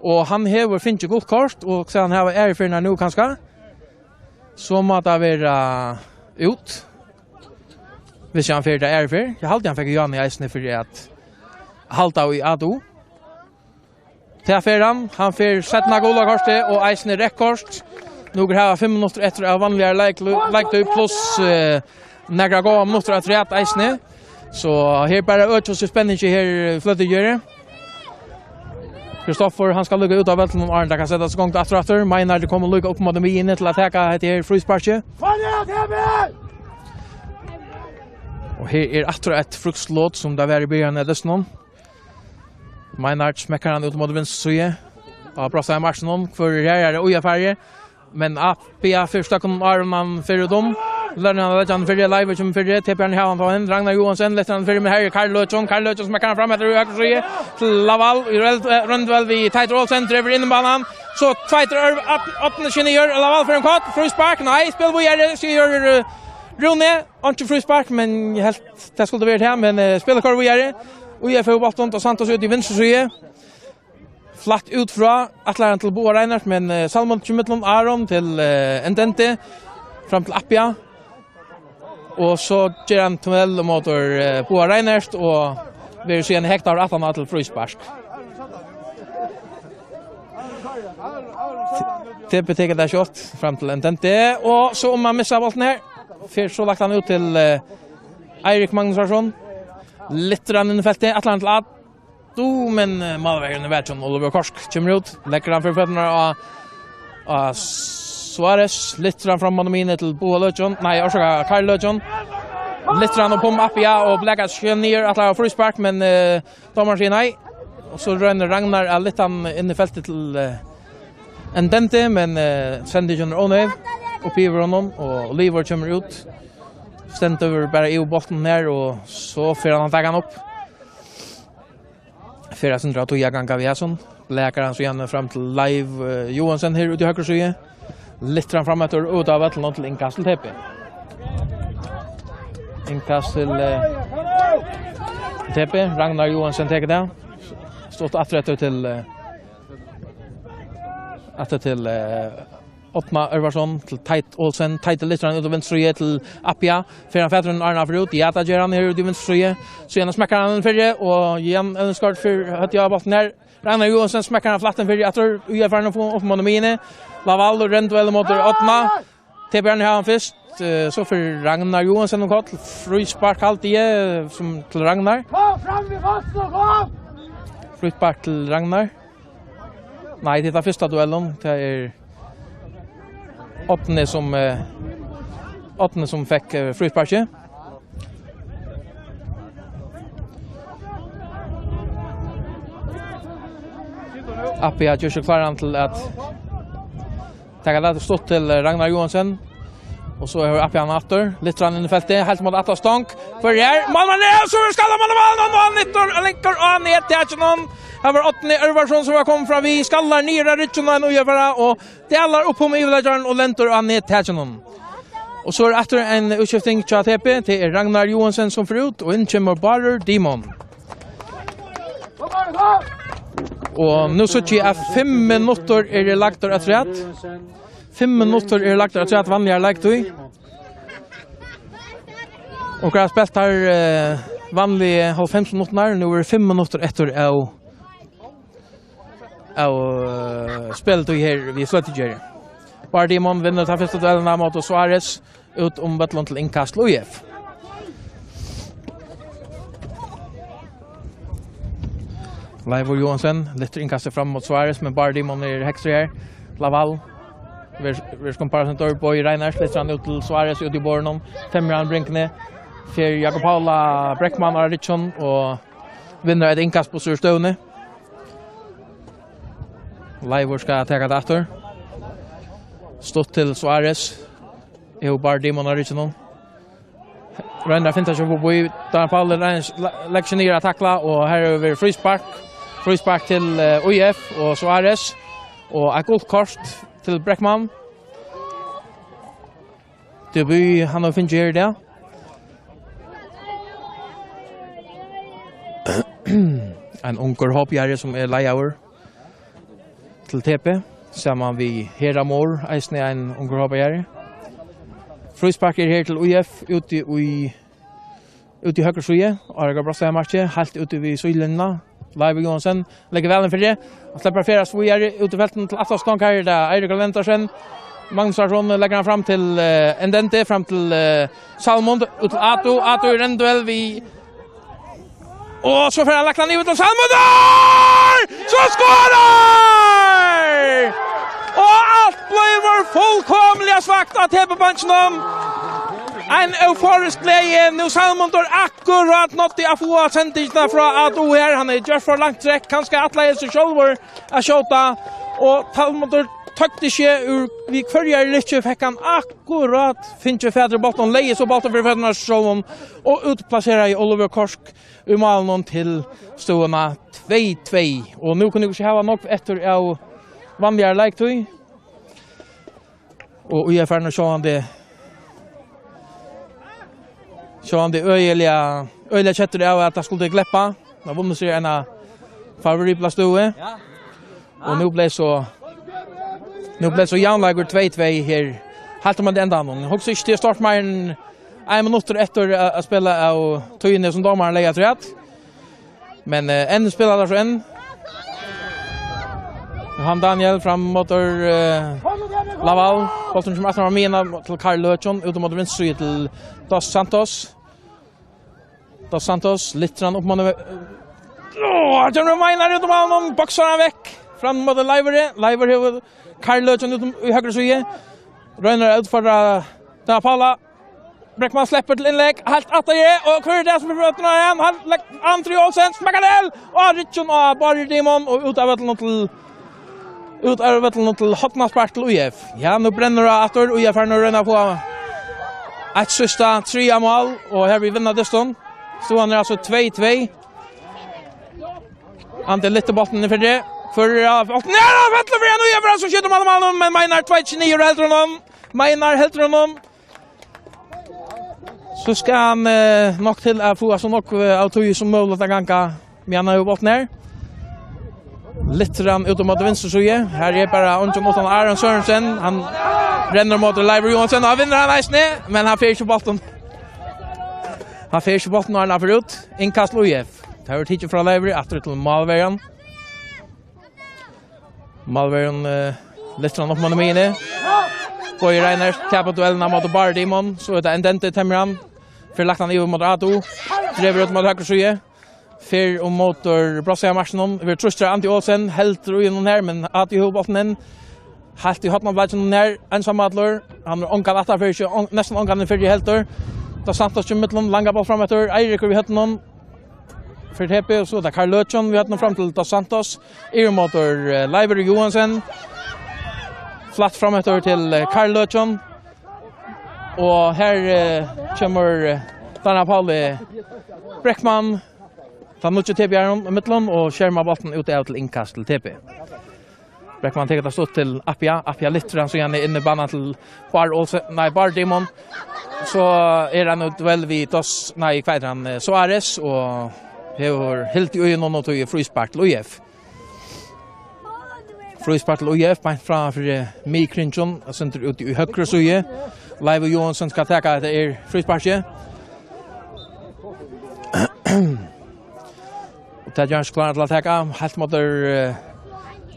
Og han hever finnes godt kort, og så han har ærefyrene nå kanskje. Så må det være ut. Hvis han fyrer det ærefyr. Jeg halte han fikk Jan i eisene for at halta i Ado. Til affæren, han fyrer settene gola korset og eisene rekkorst. Nå går her 5 minutter etter av vanligere leikdøy pluss nægra gå minutter etter rett eisene. Så her bare øker seg spenning her fløtte gjøre. Kristoffer, han skal lukke ut av velten om Arne, kan sette seg gang til etter. Meinar, det kommer lukke opp mot dem inne til å teka etter frysparket. Og her etter et fruktlåt som det var i byen av Døsnon. Meinar smekker han ut mot venstre side. Og brosset i marsjen, for her det ujaferie. Men Appia første kom Arman fyrir dem. Lærner han legger han fyrir live som fyrir. Tipper han her på henne. Ragnar Johansen letter han fyrir med her. Karl Løtjøn smekker han frem etter høyre side. Til Laval. Rundvel vi Teitur Olsen driver inn i banen. Så Tveiter åpner genier. Laval for en kott. Fruspark. Nei, spill på gjerdet. Sier Rune. Ikke fruspark, men helt det skulle vært her. Men spiller kvar på gjerdet. UFO Bolton og Santos ut i venstre side. Flatt ut fra Atlaren til Boa Reinhardt, men Salmond til midtelen, Aron til Endente, fram til Appia. Og så gjør han tunnel mot Boa Reinhardt, og vi ser en hektar Atlana til fryspark. Tippe teker det shot fram til Endente, og så om man misser bolten her, så lagt han ut til Eirik Magnusson. Litt rann inn i feltet, Atlaren til Ad. Men Malvegen vet som Oliver Korsk kommer ut. Lekker han for føttene av Suarez. Litt rann fram mine til Boa Løtjøn. Nei, orsaka Karl Løtjøn. Litt rann og Pum Appia og Blekas Skjønner at han har fryspark, men dommeren sier nei. Og så rønner Ragnar litt han inn i feltet til Endente, men sender ikke under ånøy. Oppi over honom, og Oliver kommer ut. Stendt over bare EU-bolten her, og så fyrer han tager han opp. Fyrer sin dra to jagan Gaviason. Läkar han så igjen fram til Live Johansen her ute i høyre side. Litt fram etter ut av Vettland til innkast til TP. Innkast til TP. Ragnar Johansen teker det. Stått etter til Oppma Örvarsson til Teit Olsen. Teit litt ut av venstre til Appia. Fyrer han fetteren Arna for ut. Jata gjør han her ut i venstre. Så igjen smekker han den fyrre. Og igjen ønskart for høtt jeg bolten her. Ragnar Johansen smekker han flatten fyrre. Jeg tror UFR opp mot mine. Laval og Rentvel mot Oppma. TP'erne har han først. Så for Ragnar Johansen og kott. Fryspark alltid som til Ragnar. Kom fram i vassen og kom! Fryspark til Ragnar. Nei, det er første duellen. Det åttende som fikk frysparket. Appia gjør seg klar til at ta det stått til Ragnar Johansen. Og så har Appia han atter, litt inn i feltet, helt mot Atta Stonk. For her, man er så skal man og han linker og ned til Atjenon. Her var 8. Örvarsson som var kommet fra vi skallar nere Rytjena og Ujefara og det allar opp om Ivelageren og lenter og ned til Atjenon. Og så etter en utskifting til ATP til Ragnar Johansen som får ut og inn kommer Barer Dimon. Og nå så ikke 5 minutter det lagt og etter rett. 5 minutter lagt og etter rett vanlig lagt og og har spilt her vanlig 50 minutter. Nå det 5 minutter etter spelet her vi slett ikke. Barer Dimon vinner til første duellen mot Suarez ut om Vetlund til innkast Lujef. Leivor Johansen litt innkastet fram mot Suarez, men Barer Dimon hekster her. Laval. Vi skal bare sendt på i Reiners, litt ut til Suarez ut i Bornholm. Temran Brinkne. For Jakob Paula Breckman og Richon og vinner et innkast på Surstøvne. Leivor skal ta det etter. Stått til Suarez. Barer Dimon og Richon. Reiners finner seg på i. Dan Paula legger seg ned å takla, og her vi frispark. Frispark til UF og Suarez. Og et godt kort til Breckman. Debut han har finnet her det. En unger hoppgjerde som leier til TP. Sammen vi Heramor, eisen en unger hoppgjerde. Frispark her til UF ute i høyre suje. Arga Brasseia Marche, helt ute vid Sydlinna. Leivor Johansen legger vel inn for det. Han slipper flere svojer ut i felten til Atta Stonk her. Det Eirik Lentarsen. Magnus Arsson legger han fram til Endente, fram til Salmond, ut til Ato. Ato i renduell vi... Og så får han lagt han ut til Salmond. Så skårer! Og alt blir fullkomlig svagt av TP-punchen om. En euforisk glede. Nu Salmond akkurat nått i å få sendingsene fra Ado her. Han gjør for langt trekk. Kanskje atleier seg selv å skjøte. Og Salmond tøkte ikke ur vi kvarjer litt. Fikk han akkurat finne fedre botten. Leie så botten for fedrene selv. Og utplasserer i Oliver Korsk i malen til stående 2-2. Og nå kunne jeg ikke ha nok etter av vanligere leiktøy. Og i ferdig så han det øyelig kjetter av at jeg skulle glippa. Da vunnet seg en favoritplass stående. Og nå ble så jævnlager 2-2 her. Helt om det enda noen. Hokse ikke til å starte mer enn 1 minutt etter å spille av tøyene som dommeren leier til rett. Men en spiller der så en. Johan Daniel fram mot Laval. Bolten som etter Mina til Karl Løtjon. Ute mot venstre til Dos Santos. Dos Santos litt opp mot... General Meinar ut om han bokser han vekk. Fram mot Leivor. Leivor har Karl Løtjon ut i høyre side. Røyner utfordrer Dana Paula. Breckman slipper til innlegg. Helt atter det. Og hva det som blir føttene igjen? Han legger Andri Olsen. Smekkadel! Og Richon og Barer Dimon. Og ut av Vetlund til Hotnarspark til UF. Ja, nå brenner det atter. UF har nå rønner på et siste 3 mål. Og her vi vinner distan. Stående altså 2-2. Ante litt til botten for det. For Vetlund for en UF så skyter man mannen. Men Meinar 2-29 og helter honom. Meinar helter honom. Så skal han nok til å få så nok av tog som mulig til ganga med han har botten her. Litt ut mot venstre suje. Her bare Onjon Ottan Aron Sørensen. Han renner mot Leivor Johansen. Han vinner han eisne, men han fyrer ikke botten. Han fyrer ikke botten når han har fyrt ut. Innkast Lujef. Det har vært tidlig fra Leivor, etter til Malveren. Malveren litt opp mot mine. Går i Reiners, tapper duellene mot Barer Dimon. Så det Endente Temran. Fyrer lagt han i mot Ato. Drever ut mot høyre suje. Fyr om motor Brasseia Marsenon. Vi trustar Antti Olsen. Helt ro innom her, men Ato i hovedbotten inn. Helt i hotnavbladsen her. Ensammadler. Han ångan etter fyrir, nesten ångan i fyrir helter. Da Santos til midtland, langa ball fram etter. Eirik i høtten. för TP och så där Karl Lötjon vi har nått fram till Dos Santos. Motor Leiber Johansen. Flatt framåt till Karl Lötjon. Och här kommer Dana Pauli Bräckman. Han måste TP i mitten och skärma bollen ut till inkast till TP. Bräckman tar det stått till Appia Littran så han är inne i banan till Bar Demon. Så är han ut väl vid kvädran Suarez och har helt i någon och tog frispark till UF. Frispark till UF på framför Mikrinjon och sen ut i högra suje. Leiber Johansson ska ta det frisparket. Och det görs klart att ta helt mot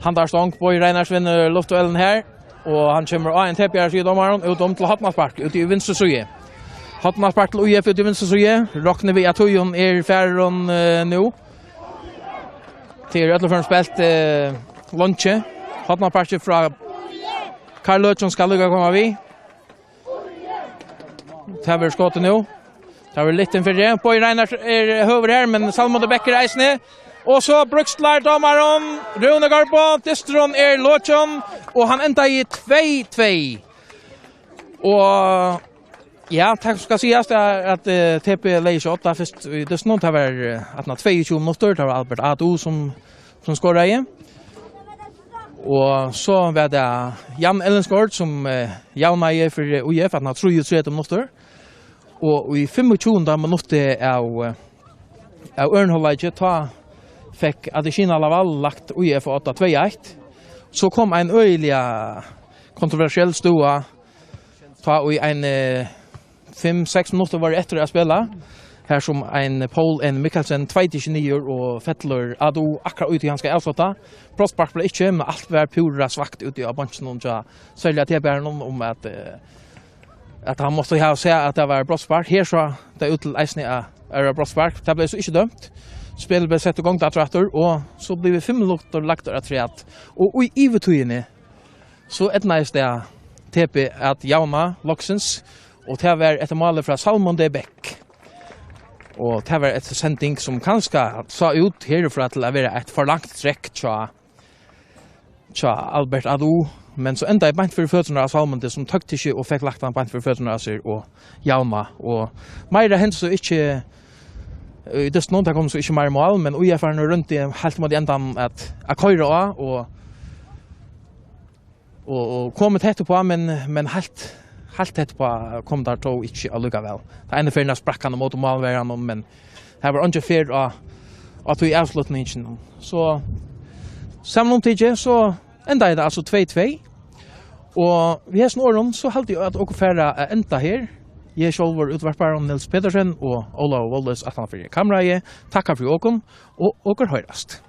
handarstång på i Reinars vinner luftduellen här. Och han kommer av en TP här i domaren utom till Hattmarspark ut i vänster suje. Hattmarspark till UF ut i vänster suje. Rockner vi att Hujon färron nu. Till Ödleförn spelt lunche. Hattmarspark från Karl Lötjon ska lugga komma vi. Taver skottet nu. Taver lite för det. På i Reinars höver här men Salmon de Becker reisne. Och så brukslar domaren Rune Garbo, Distron Lötjon och han ända i 2-2. Och ja, tack ska sägas att TP lägger 8 först i Distron det var att 22 minuter det var Albert Ado som skorade igen. Och så var det Jan Ellensgaard som jaunade för UF att 3 minuter. Och i 25 minuter av Örnhållet ta fick Adesina Laval lagt UF 8-2-1. Så kom en öjliga kontroversiell stua ta i en 5-6 minuter var det efter att spela. Här som en Paul en Mikkelsen 2-9 och Fettler Ado akkurat ut i han ska avsluta. Prospark blev inte men allt var pura svagt ut i bunchen och så sälja till Bärnon om att han måste ha se att det var Prospark. Här så det ut till Eisne är Prospark. Det blev så inte dömt. Spelet blev sett igång där och så blev 5 minuter lagt att träat. Och i ivetujene så etnades det TP att jauna Loxens och det var ett mål från Salmon de Beck. Och det var ett sending som kanske sa ut härifrån till att vara ett förlagt träck tja Albert Ado. Men så ända i bant för fötterna av Salmon det som tog till och fick lagt han bant för fötterna av sig och jauna. Och Meira hände så inte det är någon som kom så inte mer mål, men UF är nu runt i helt mot ändan att köra och kommer tätt på men helt tätt på kom där då inte alluga väl. Det enda för när sprack han mot målvärden men här var inte fair att vi avslutningen. Så samtidigt så ända det alltså 2-2. Och vi har snåren så halt jag att och färra ända här. Jag själv utvarpar om Nils Pedersen och Ola Woldes att han för kamera. Tackar för åkom och hörast.